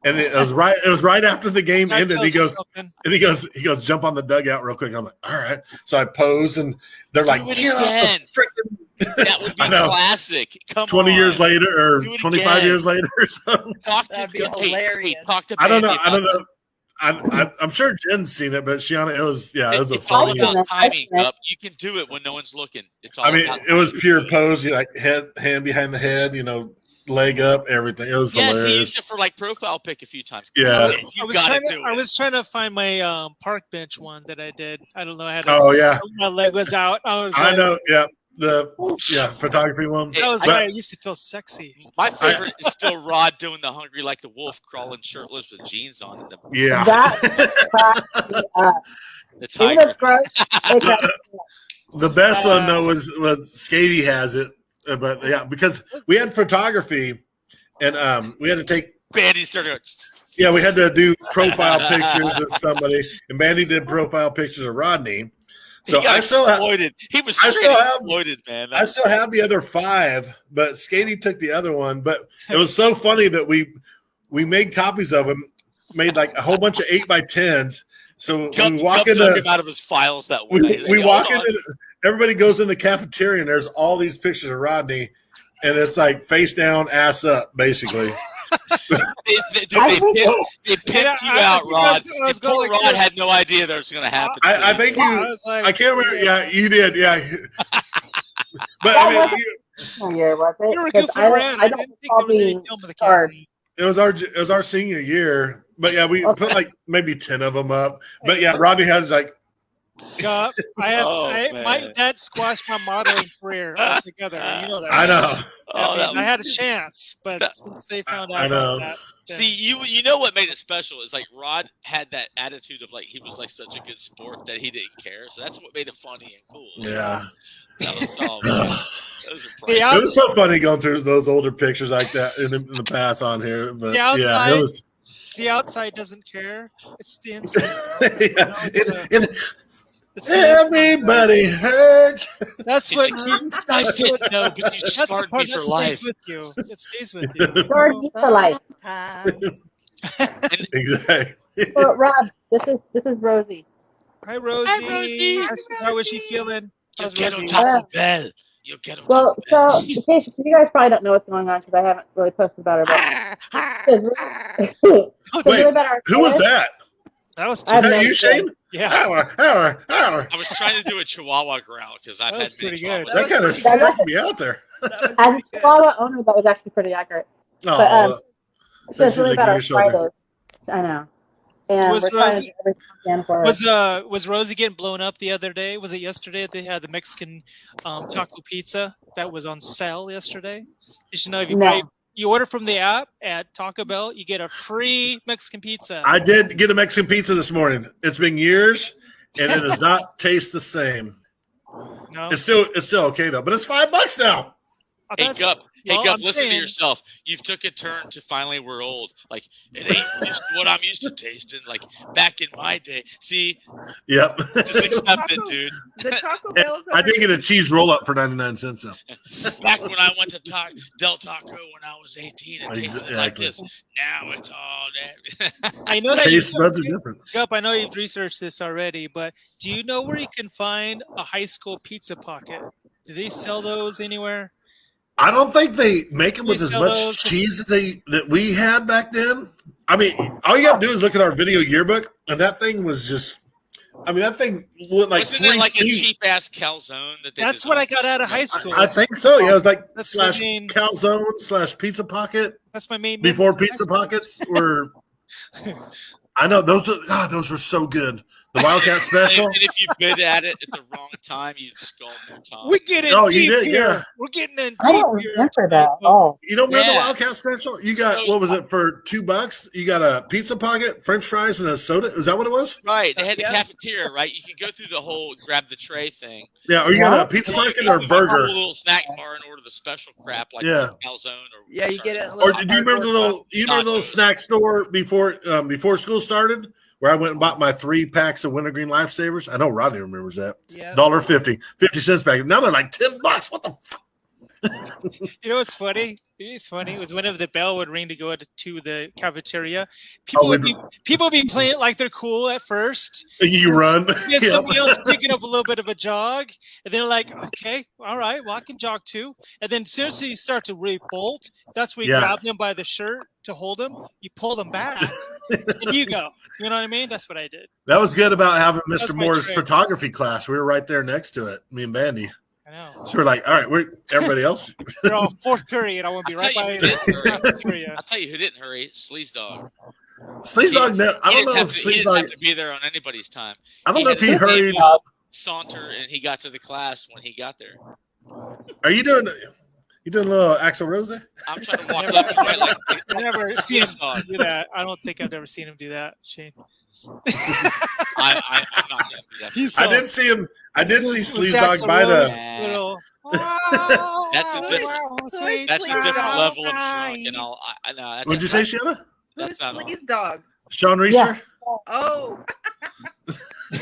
and it was right after the game That ended. tells He you goes, something. jump on the dugout real quick. And I'm like, all right. So I pose, and they're like, Do it get again. off the freaking. That would be I know. classic. Come 20 on. years later, or Do it 25 again. years later, or something. Talk to That'd be Gup. Hey, hilarious. talk to I don't know. Bandy I don't about know. I'm sure Jen's seen it, but Sheanna, it was a It's all funny. about I've timing, seen it. Gup. You can do it when no one's looking. It's all I mean, about it was pure pose. Like hand behind the head, leg up, everything. It was Yes, he hilarious. used it for like profile pic a few times. Yeah. You gotta do I it. was trying to find my park bench one that I did. I don't know. I had Oh yeah, my leg was out. I know. Yeah, photography one. That was Hey, why I used to feel sexy. My favorite is still Rod doing the hungry like the wolf, crawling shirtless with jeans on and Yeah, That cracks me up. the Even tiger. though it's gross, it cracks me up. the best one though was Skady has it, but yeah, because we had photography, and we had to take. Bandy started. Yeah, we had to do profile pictures of somebody, and Bandy did profile pictures of Rodney. So He got I still have. exploited. He was I straight still have- exploited, man. I still have the other 5, but Skady took the other one. But it was so funny that we made copies of them, made like a whole bunch of 8x10s. So we walk Gup dug him into out of his files that one night. He's we like, walk "Hold on." into everybody goes in the cafeteria and there's all these pictures of Rodney, and it's like face down, ass up, basically. They pimped you out, Rod. Poor Rod had no idea that was going to happen. I think I can't remember. Yeah, you did. Yeah. But I mean, year, was it? You were goofing around. I didn't think there was any film of the camera. It was our senior year. But yeah, we put like maybe 10 of them up. But yeah, Robbie had like. My dad squashed my modeling career altogether. You know that. Right? I know. I had a chance, but since they found out about that. See, you know what made it special is like Rod had that attitude of like he was like such a good sport that he didn't care. So that's what made it funny and cool. Yeah. That was all. It was so funny going through those older pictures like that in the past on here. But the outside doesn't care. It's the inside. It's everybody hurts. That's what But you scarred me for life. Stays with you. It stays with you. Scarred you for life. Exactly. So, Rob, this is Rosie. Hi, Rosie. How is she feeling? You'll get on Taco Bell. You'll get on Well, Taco Bell. so in case you guys probably don't know what's going on because I haven't really posted about her. But Wait, who was that? That was that you, Shane? Yeah. I was trying to do a Chihuahua growl because I've had pretty good. That kind of freaked me out there. As a Chihuahua owner, that was actually pretty accurate. Oh, but it's really about our spiders. I know. And was we're trying to do everything we can for her. Was Rosie getting blown up the other day? Was it yesterday that they had the Mexican taco pizza that was on sale yesterday? You should know if you order from the app at Taco Bell, you get a free Mexican pizza. I did get a Mexican pizza this morning. It's been years, and it does not taste the same. No, it's still okay though. But it's $5 now. Hey Gup, listen to yourself. You've took a turn to finally we're old. Like it ain't just what I'm used to tasting. Like back in my day. See? Yep. Just accept it, dude. The Taco Bell's I did get a cheese roll up for 99 cents though. Back when I went to Del Taco when I was 18, it tasted like this. Now it's all that. I know that taste buds are different. Gup, I know you've researched this already, but do you know where you can find a high school pizza pocket? Do they sell those anywhere? I don't think they make them with as much cheese as that we had back then. I mean, all you got to do is look at our video yearbook, and that thing was just. I mean, that thing looked like. Wasn't it like a cheap ass calzone that they? That's what I got out of high school. I think so. Yeah, it was like that's calzone / pizza pocket. That's my main. Before pizza pockets were. I know those were so good. The Wildcat special. And if you bid at it at the wrong time, you'd skull more time. We're getting deep here. Yeah. We're getting in deep I don't remember that. Oh, you don't remember the Wildcat special? You got what was it for $2? You got a pizza pocket, French fries, and a soda. Is that what it was? Right. They had the cafeteria, right? You could go through the whole grab the tray thing. Yeah. Or you got a pizza pocket or a burger. A little snack bar and order the special crap like calzone or you get it. Or did you remember the little snack store before school started? Where I went and bought my 3 packs of Wintergreen Lifesavers. I know Rodney remembers that. Yeah. $1.50, 50 cents back. Now they're like $10. What the fuck? You know what's funny? It's funny. It was whenever the bell would ring to go to the cafeteria. People would be playing it like they're cool at first. You run. There's somebody else picking up a little bit of a jog, and they're like, "Okay, all right, well I can jog too." And then seriously, you start to really bolt. That's where you grab them by the shirt to hold them. You pull them back, and you go. You know what I mean? That's what I did. That was good about having Mr. Moore's photography class. We were right there next to it, me and Bandy. I know. So we're like, all right, everybody else. We're all 4th period. I want to be right by the I'll tell you who didn't hurry. Sleaze Dog. Sleaze Dog. I don't know if Sleaze Dog. He didn't have to be there on anybody's time. I don't know if he hurried. Saunter, and he got to the class when he got there. Are you doing? You doing a little Axl Rose? I'm trying to walk left and right like. I've never seen him do that. I don't think I've ever seen him do that, Shane. I'm not going to do that. I did see him. I did see Sleaze Dog by the. That's a different level of drunk, and I know. What'd you say, Sheanna? That's not Sleaze Dog. Sean Reeser. Yeah. Oh. You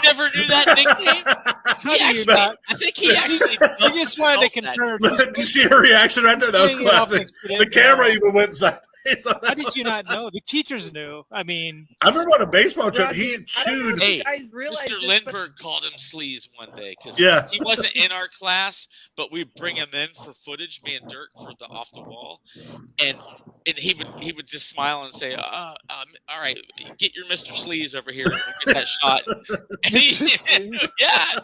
never knew that nickname? I think he actually. You just wanted to confirm. Did you see her reaction right there? That was classic. The camera even went inside. How did you not know? The teachers knew. I mean, I remember on a baseball trip, Roger, he I don't know chewed. if you guys realize Mr. this, Lindbergh called him sleaze one day because Yeah. he wasn't in our class, but we bring him in for footage, me and Dirk, for the off the wall, and he would just smile and say, all right, get your Mr. Sleaze over here and we'll get that shot. And yeah,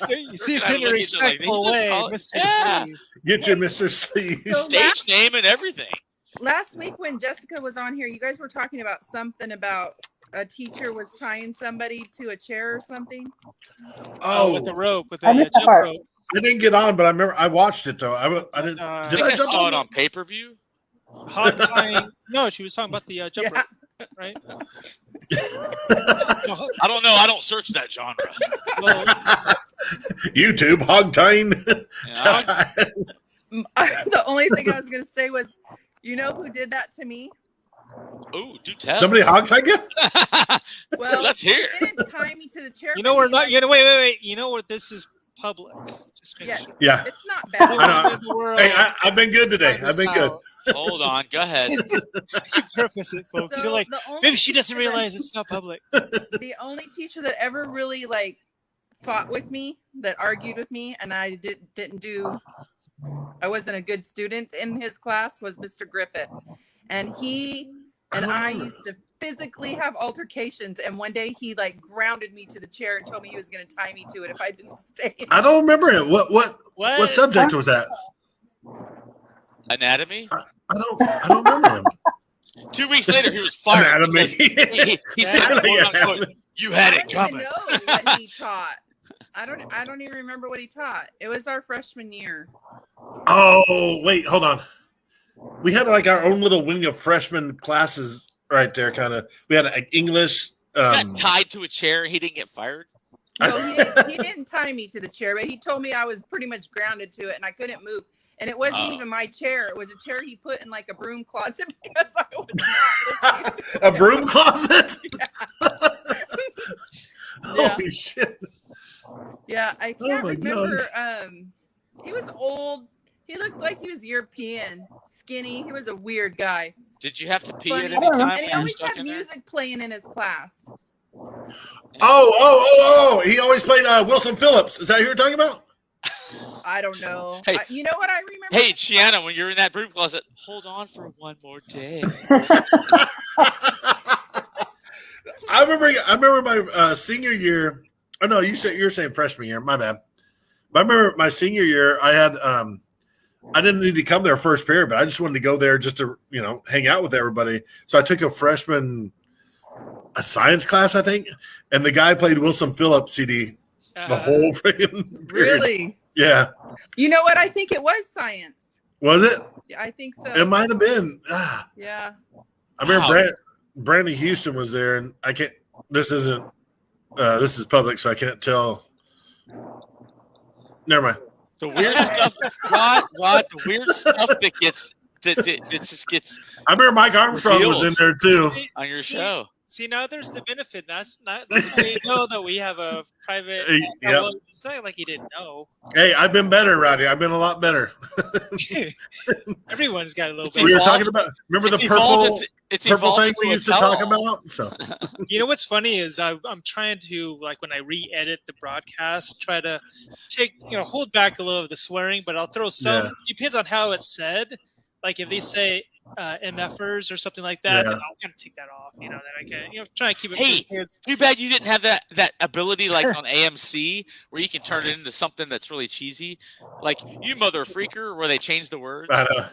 you see, it's in a respectful way, Mr. Sleaze. Get your Mr. Sleaze. Stage name and everything. Last week when Jessica was on here, you guys were talking about something about a teacher was tying somebody to a chair or something. Oh, with the rope, with the missed that jump part. rope. I didn't get on, but I remember I watched it though. I didn't. Did I I jump saw on it on pay-per-view. Hog tying. No, she was talking about the jump rope, right? I don't know. I don't search that genre. Well, YouTube hog tying. The only thing I was going to say was, you know who did that to me? Oh, do tell. Somebody hog tied you? Well, let's hear. He didn't tie me to the chair. you know we're not. You know, wait. You know what? This is public. Just make sure. Yeah. It's not bad. I know. Hey, I've been good today. I've been good. Hold on. Go ahead. You purpose it, folks. So You're like, the only maybe she doesn't teacher that- realize it's not public. The only teacher that ever really like fought with me, that argued with me, and I didn't do. I wasn't a good student in his class, was Mr. Griffith, and he and I used to physically have altercations. And one day he like grounded me to the chair and told me he was going to tie me to it if I didn't stay. I don't remember it. What subject was that? Anatomy. I don't remember him. 2 weeks later, he was fired. Anatomy. He said, quote, unquote, "You had it coming." I don't even know what he taught. I don't even remember what he taught. It was our freshman year. Oh, wait, hold on. We had like our own little wing of freshman classes right there, kind of. We had like English. Got tied to a chair. He didn't get fired. No, he didn't tie me to the chair, but he told me I was pretty much grounded to it and I couldn't move. And it wasn't even my chair. It was a chair he put in like a broom closet because I was not listening to A broom closet? Yeah. Holy shit. Yeah, I can't remember. God. He was old. He looked like he was European, skinny. He was a weird guy. Did you have to pee Funny. at any time? And when he you were always stuck had in there? music playing in his class. Oh. He always played Wilson Phillips. Is that who you're talking about? I don't know. Hey. You know what I remember? Hey, Sheanna, when you're in that broom closet, hold on for one more day. I remember my senior year. Oh no, you're saying freshman year. My bad. But I remember my senior year. I had I didn't need to come there first period, but I just wanted to go there just to hang out with everybody. So I took a science class, I think, and the guy played Wilson Phillips CD the whole freaking period. Really? Yeah. You know what? I think it was science. Was it? Yeah, I think so. It might have been. Yeah. I remember Brandy Houston was there, and I can't. This isn't. This is public, so I can't tell. Never mind. The weird stuff, Rod. The weird stuff that just gets. I remember Mike Armstrong was in there too on your show. See, now there's the benefit. That's why you know that we have a private. Yep. It's not like you didn't know. Hey, I've been better, Roddy. I've been a lot better. Everyone's got a little bit. We were talking about. Remember the purple thing we used to talk about? So. You know what's funny is I'm trying to, like, when I re-edit the broadcast, try to take hold back a little of the swearing, but I'll throw some. Yeah. Depends on how it's said. Like if they say MFers or something like that, then I'll kind of take that off. Then I can try to keep it. Hey, too bad you didn't have that ability like on AMC where you can turn it into something that's really cheesy, like "you mother freaker," where they change the words.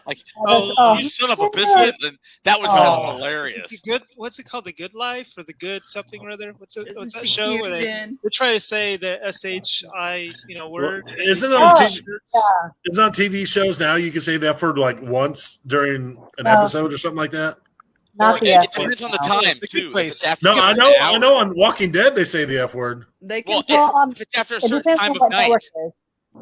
Like, "Oh, you son of a biscuit," and that was hilarious. What's it called? The Good Life or the Good something or other? What's that show where they try to say the SHI word? Well, isn't it on TV? It's on TV shows now. You can say that for like once during an episode or something like that. Not the it F depends word. on the time too. No, I know. On Walking Dead, they say the F word. They can. If it's after a certain time of night.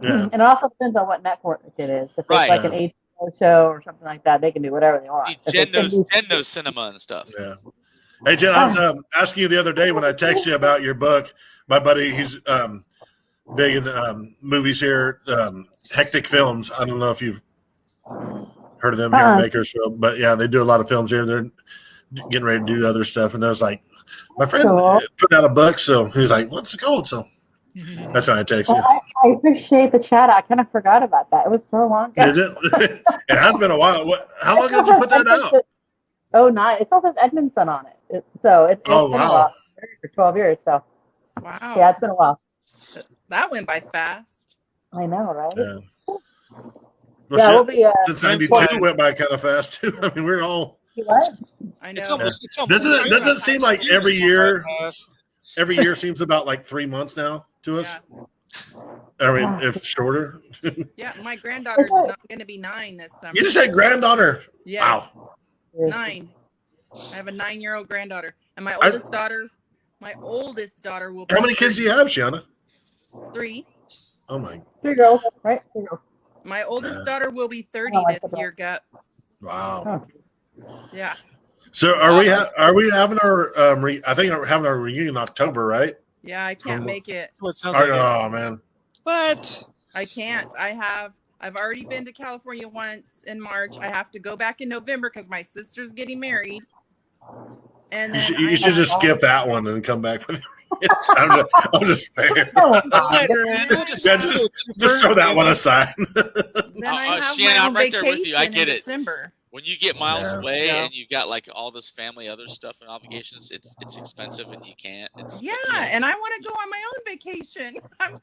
Yeah. And it also depends on what network it is. If it's like an HBO show or something like that, they can do whatever they want. Jen knows cinema and stuff. Yeah. Hey, Jen, I was asking you the other day when I texted you about your book. My buddy, he's big in movies here, Hectic Films. I don't know if you've heard of them here in Bakersfield. But yeah, they do a lot of films here. They're getting ready to do other stuff, and I was like, my friend put out a book, so he's like, "What's it called?" So that's why I text you. I appreciate the chat. I kind of forgot about that. It was so long ago. Did it? It has been a while. How long did you put that out? Oh, nice. It still says Edmondson on it. It's been a while. For 12 years. So wow. Yeah, it's been a while. That went by fast. I know, right? Yeah. Well, we'll be. Since 92 went by kind of fast too. I mean, we're all. What? I know. It's almost doesn't it seem like every year seems about like 3 months now to us? Yeah. I mean, if shorter. Yeah, my granddaughter's not going to be 9 this summer. You just said granddaughter. Yes. Wow. 9. I have a 9-year-old granddaughter, and my oldest daughter will. How many kids do you have, Sheanna? 3. Oh my. 3 girls, right? 3 girls. My oldest daughter will be 30 this year, Gup. Wow. Yeah. So are we having our I think we're having our reunion in October, right? Yeah, I can't make it. What sounds like oh man. What? I can't. I've already been to California once in March. I have to go back in November because my sister's getting married. And then you should just skip that one and come back for the I'm just saying. Just throw that one aside. Then I have Sheanna, my I'm right there vacation with you. I get in it. December. When you get miles away and you've got like all this family, other stuff and obligations, it's expensive and you can't. And I want to go on my own vacation. I'm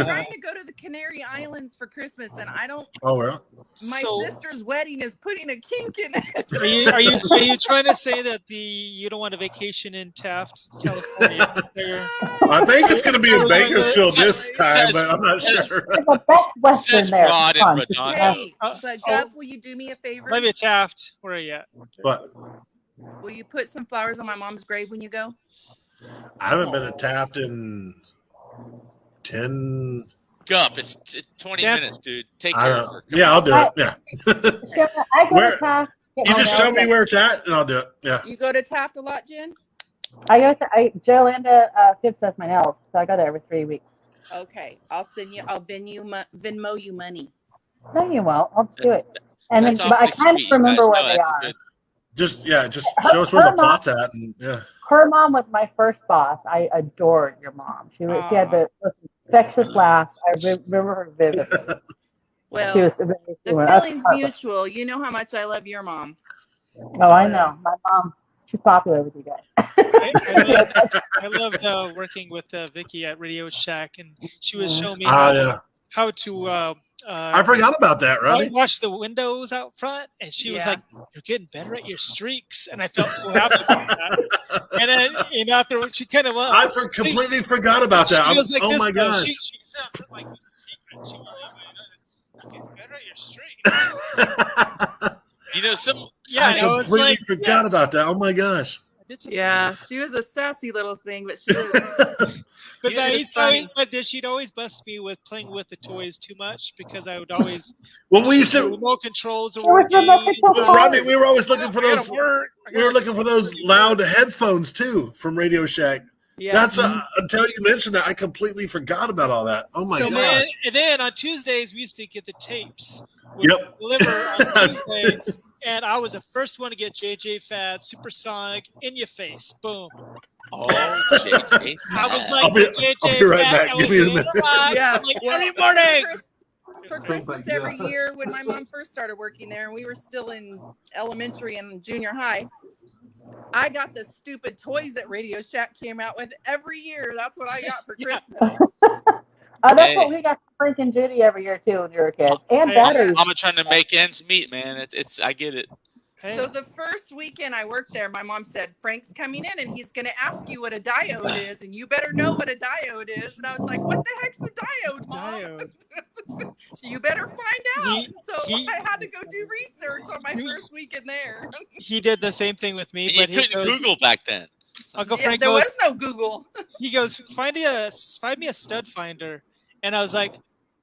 trying to go to the Canary Islands for Christmas, and I don't. Oh, well. My sister's wedding is putting a kink in it. Are you trying to say that you don't want a vacation in Taft, California? I think it's going to be in Bakersfield this time, but I'm not sure. Western there. Rod and Redondo. Hey, but Gup, will you do me a favor? Maybe it's Taft. Where are you at? What? Will you put some flowers on my mom's grave when you go? I haven't been at Taft in 10. Gup, it's 20 minutes, dude. Take care of her. Yeah, I'll do it. Yeah. I go to Taft. You just show me where it's at, and I'll do it. Yeah. You go to Taft a lot, Jen? I go to Jolanda Phipps does my nails, so I go there every 3 weeks. Okay, I'll Venmo you money. No, you won't. I'll do it. And then, but I can't remember where they are. Just show us where the plot's at, and Her mom was my first boss. I adored your mom. She had the most infectious laugh. I remember her vividly. Well, the feeling's mutual. You know how much I love your mom. Oh, I know. My mom. She's popular with you guys. I loved working with Vicky at Radio Shack, and she was showing me how to. I forgot about that, right? Wash the windows out front, and she was like, "You're getting better at your streaks," and I felt so happy about that. And then, afterwards, she kind of completely forgot about that. She was like, "Oh my gosh!" She said like it was a secret. She was like, "You're getting better at your streaks." I completely forgot about that. Oh my gosh. Yeah, she was a sassy little thing, but she was. But she'd always bust me with playing with the toys too much because I would always. Well, we used to remote controls. Rodney, we were always looking for those. We were looking for those loud headphones too from Radio Shack. Yeah. That's until you mentioned that, I completely forgot about all that. Oh my god! And then on Tuesdays we used to get the tapes. Yep. Deliver on Tuesday, and I was the first one to get JJ Fad, Supersonic, In Your Face, boom. Oh, JJ! I was like, JJ I'll be right back. Give me a minute. Like every morning. For Christmas every year, when my mom first started working there, and we were still in elementary and junior high. I got the stupid toys that Radio Shack came out with every year. That's what I got for Christmas. That's what we got for Frank and Judy every year too when you were a kid. And batteries. I'm trying to make ends meet, man. It's I get it. So the first weekend I worked there, my mom said, Frank's coming in and he's going to ask you what a diode is, and you better know what a diode is. And I was like, what the heck's a diode, Mom? You better find out. I had to go do research on my first weekend there. He did the same thing with me. But you couldn't Google back then. Uncle Frank there was no Google. He goes, find me a stud finder. And I was like,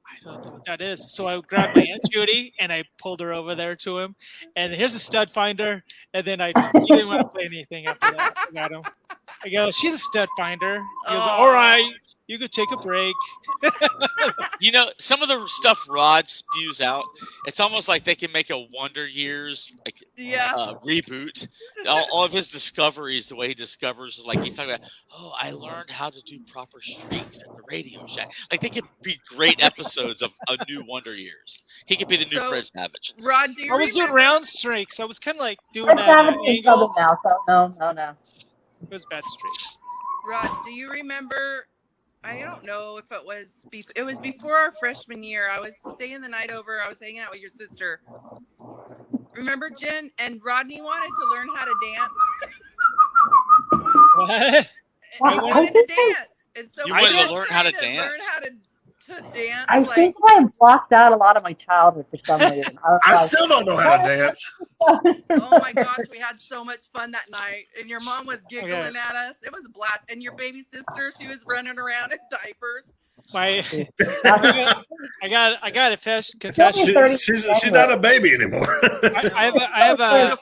I don't know what that is. So I grabbed my Aunt Judy and I pulled her over there to him. And here's a stud finder. And then he didn't want to play anything after that. I got him. I go, she's a stud finder. He goes, all right. You could take a break. You know, some of the stuff Rod spews out, it's almost like they can make a Wonder Years reboot. All of his discoveries, the way he discovers, like he's talking about, oh, I learned how to do proper streaks at the Radio Shack. Like they could be great episodes of a new Wonder Years. He could be the new Fred Savage. Rod, do you I was doing round streaks. I was kind of like doing I'm that having angle. now, so no. It was bad streaks. Rod, do you remember? I don't know if it was. It was before our freshman year. I was staying the night over. I was hanging out with your sister. Remember, Jen? And Rodney wanted to learn how to dance. What? He wanted to dance, and so You wanted to learn how to dance? Learn how to dance. I think I blocked out a lot at my childhood for some reason. I still don't know how to dance. Oh my gosh, we had so much fun that night, and your mom was giggling at us. It was a blast. And your baby sister, she was running around in diapers. I got a confession. She's not a baby anymore. I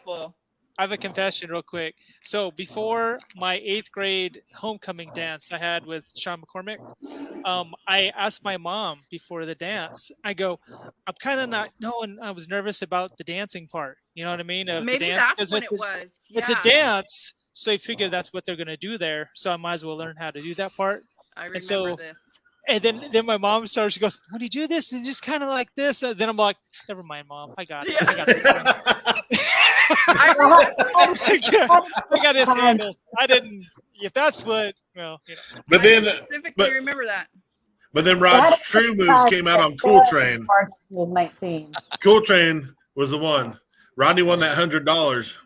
have a confession real quick. So before my 8th grade homecoming dance I had with Sean McCormick, I asked my mom before the dance, I go, I'm kind of not knowing, I was nervous about the dancing part. You know what I mean? Maybe the dance, that's when it was. Yeah. It's a dance, so I figured that's what they're going to do there. So I might as well learn how to do that part. I remember this. And then my mom starts, she goes, when you do this, and just kind of like this. And then I'm like, never mind, Mom. I got it. I got this one. I got this handled. I didn't, if that's what, well, you know. But then, I specifically remember that. But then Rod's true moves came out on Cool Train. 19. Cool Train was the one. Rodney won that $100.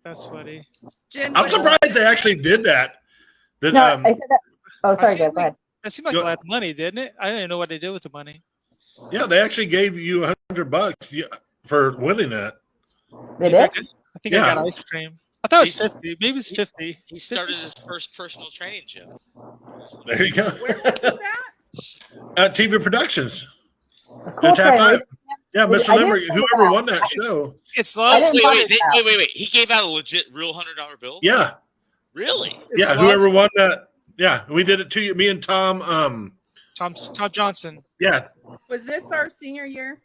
That's funny. Jen, I'm surprised they actually did that. I said that. Oh, sorry, go ahead. That seemed like a lot of money, didn't it? I didn't know what they did with the money. Yeah, they actually gave you $100 for winning that. They did? I think I got ice cream. I thought it was 50. Maybe it's 50. He started his first personal training gym. There you go. Where was this at? TV Productions. Cool Taft High. Train. Yeah, Mr. Limerick, whoever won that show. It's lost. Wait. He gave out a legit real $100 bill? Yeah. Really? Yeah, whoever won that. Yeah, we did it to me and Tom. Tom Johnson. Yeah. Was this our senior year?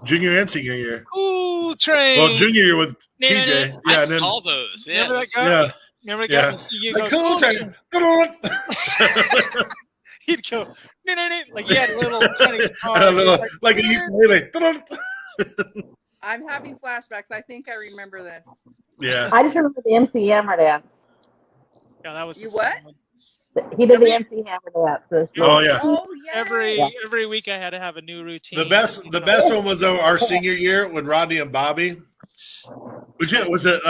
Junior and senior year. Ooh, Train. Well, junior year with TJ. Yeah, I saw those. Yeah. Remember that guy? Yeah. Remember that guy? Yeah. You The go, Cool Train. He'd go, like he had a little tiny guitar. Like a ukulele. I'm having flashbacks. I think I remember this. Yeah. I just remember the MC Hammer dance. Yeah, that was You what? He did the MC Hammer dance. Oh yeah. Oh yeah. Every week I had to have a new routine. The best one was our senior year when Rodney and Bobby. Was it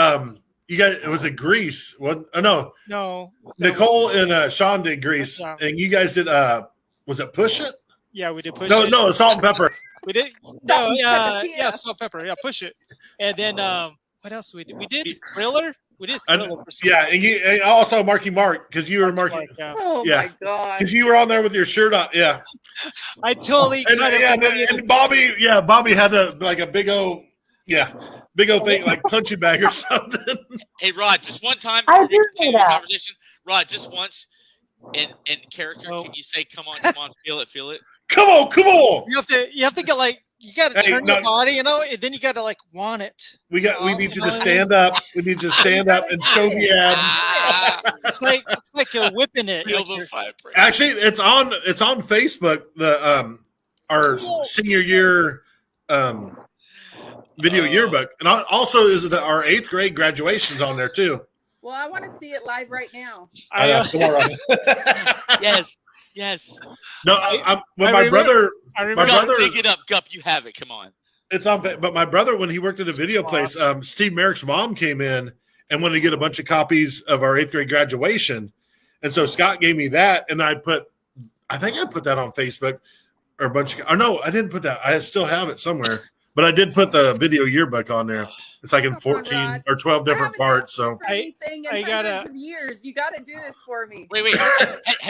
you guys? It was Grease. What? No. Nicole and Sean did Grease, and you guys did. Was it Push It? Yeah, we did Push It. No, Salt and Pepper. We did. No, yeah, Salt and Pepper. Yeah, Push It. And then what else we did? We did Thriller. We did Thriller. Yeah, and also Marky Mark because you were Marky. Oh my god! Because you were on there with your shirt off. Yeah. I totally. And Bobby. Yeah, Bobby had a big old. Yeah. Big old thing like punching bag or something. Hey Rod, just one time I do the that. conversation. Rod, just once in character, can you say come on, feel it. Come on. You have to get like you gotta turn your body, and then you gotta like want it. We need you to stand up. We need you to stand up and show the abs. It's like you're whipping it. Actually, it's on Facebook, the our senior year video yearbook, and also is our 8th grade graduation's on there too. Well, I want to see it live right now. Yes. No, my brother, dig it up, Gup. You have it. Come on. It's on. But my brother, when he worked at a video place, Steve Merrick's mom came in and wanted to get a bunch of copies of our 8th grade graduation, and so Scott gave me that, and I think I put that on Facebook or a bunch of. Oh no, I didn't put that. I still have it somewhere. But I did put the video yearbook on there. It's like in 14 or 12 different parts. So I gotta years. You gotta do this for me. Wait.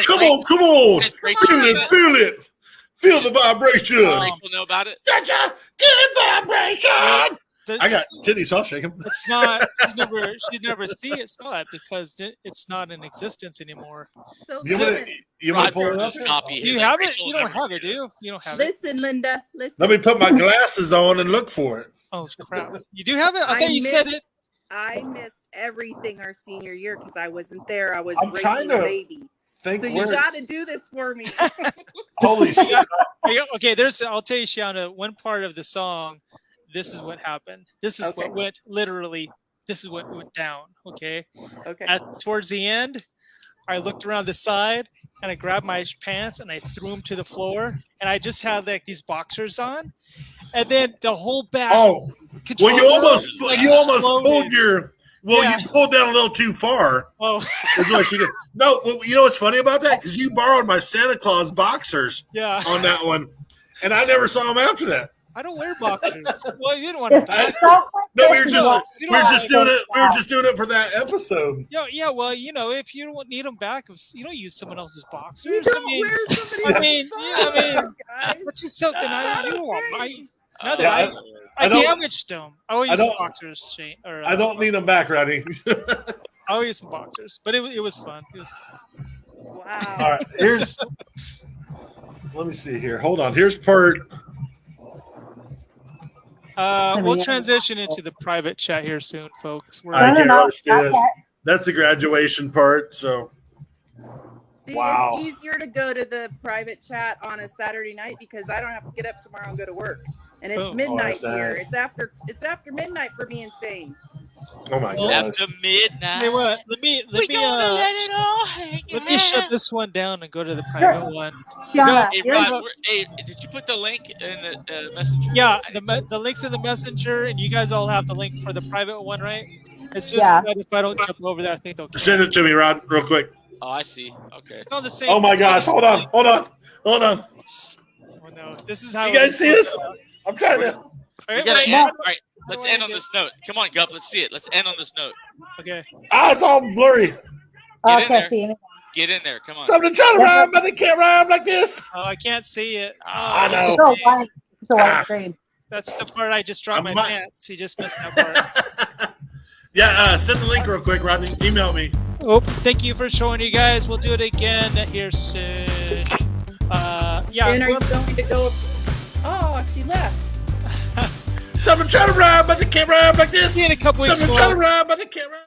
Come on. Feel it. Feel the vibration. Does Rachel know about it? Such a good vibration. I got titties. I'll shake them. It's not. She's never saw it because it's not in existence anymore. So You want to pull it up? You have it? You don't have it, do you? You don't have it. Listen, Linda. Listen. Let me put my glasses on and look for it. Oh crap! You do have it? I thought you said it. I missed everything our senior year because I wasn't there. I was trying raising a to baby. So you got to do this for me. Holy shit! Okay, I'll tell you, Sheanna. One part of the song. This is what happened. This is what went literally. This is what went down. Okay. Okay. Towards the end, I looked around the side and I grabbed my pants and I threw them to the floor. And I just had like these boxers on, and then the whole back. Oh, well, you almost pulled your. Well, Yeah. you pulled down a little too far. Oh, Is what you did. No, well, you know what's funny about that? Because you borrowed my Santa Claus boxers yeah. on that one, and I never saw them after that. I don't wear boxers. Well, you didn't want to. No, we were just You we were don't just doing it. We were just doing it for that episode. Yeah. Well, if you don't need them back, you don't use someone else's boxers. You don't wear somebody else's boxers, guys. Which is something you don't want. I don't- damaged them. I always use boxers, Shane. Or, I don't need them back, Rodney. I always use some boxers, but it was fun. It was fun. Wow. All right, here's. Let me see here. Hold on. Here's part. We'll transition into the private chat here soon, folks. All right, that's the graduation part. So. See, Wow. It's easier to go to the private chat on a Saturday night because I don't have to get up tomorrow and go to work. And it's midnight here. Nice. It's after midnight for me and Shane. Oh my god! After midnight. Hey, what? Let me shut this one down and go to the private one. Hey, Rod, did you put the link in the messenger? Yeah, the link's in the messenger, and you guys all have the link for the private one, right? It's just that if I don't jump over there, I think they'll send it to me, Rod, real quick. Oh, I see. Okay. It's on the same. Oh my gosh! Hold on! Oh no! This is how you guys see this? I'm trying to. We gotta end. All right, let's end on this note. Come on, Gup. Let's see it. Let's end on this note. Okay. It's all blurry. Get in there. Get in there. Come on. Something trying to rhyme, but they can't rhyme like this. Oh, I can't see it. I know. It's a white screen. That's the part I just dropped my pants. You just missed that part. Yeah, send the link real quick, Rodney. Email me. Oh, thank you for showing, you guys. We'll do it again here soon. Jen, are you going to go? Oh, she left. Someone trying to rhyme, but they can't rhyme like this. See you in a couple weeks. Someone trying to rhyme, but they can't rhyme.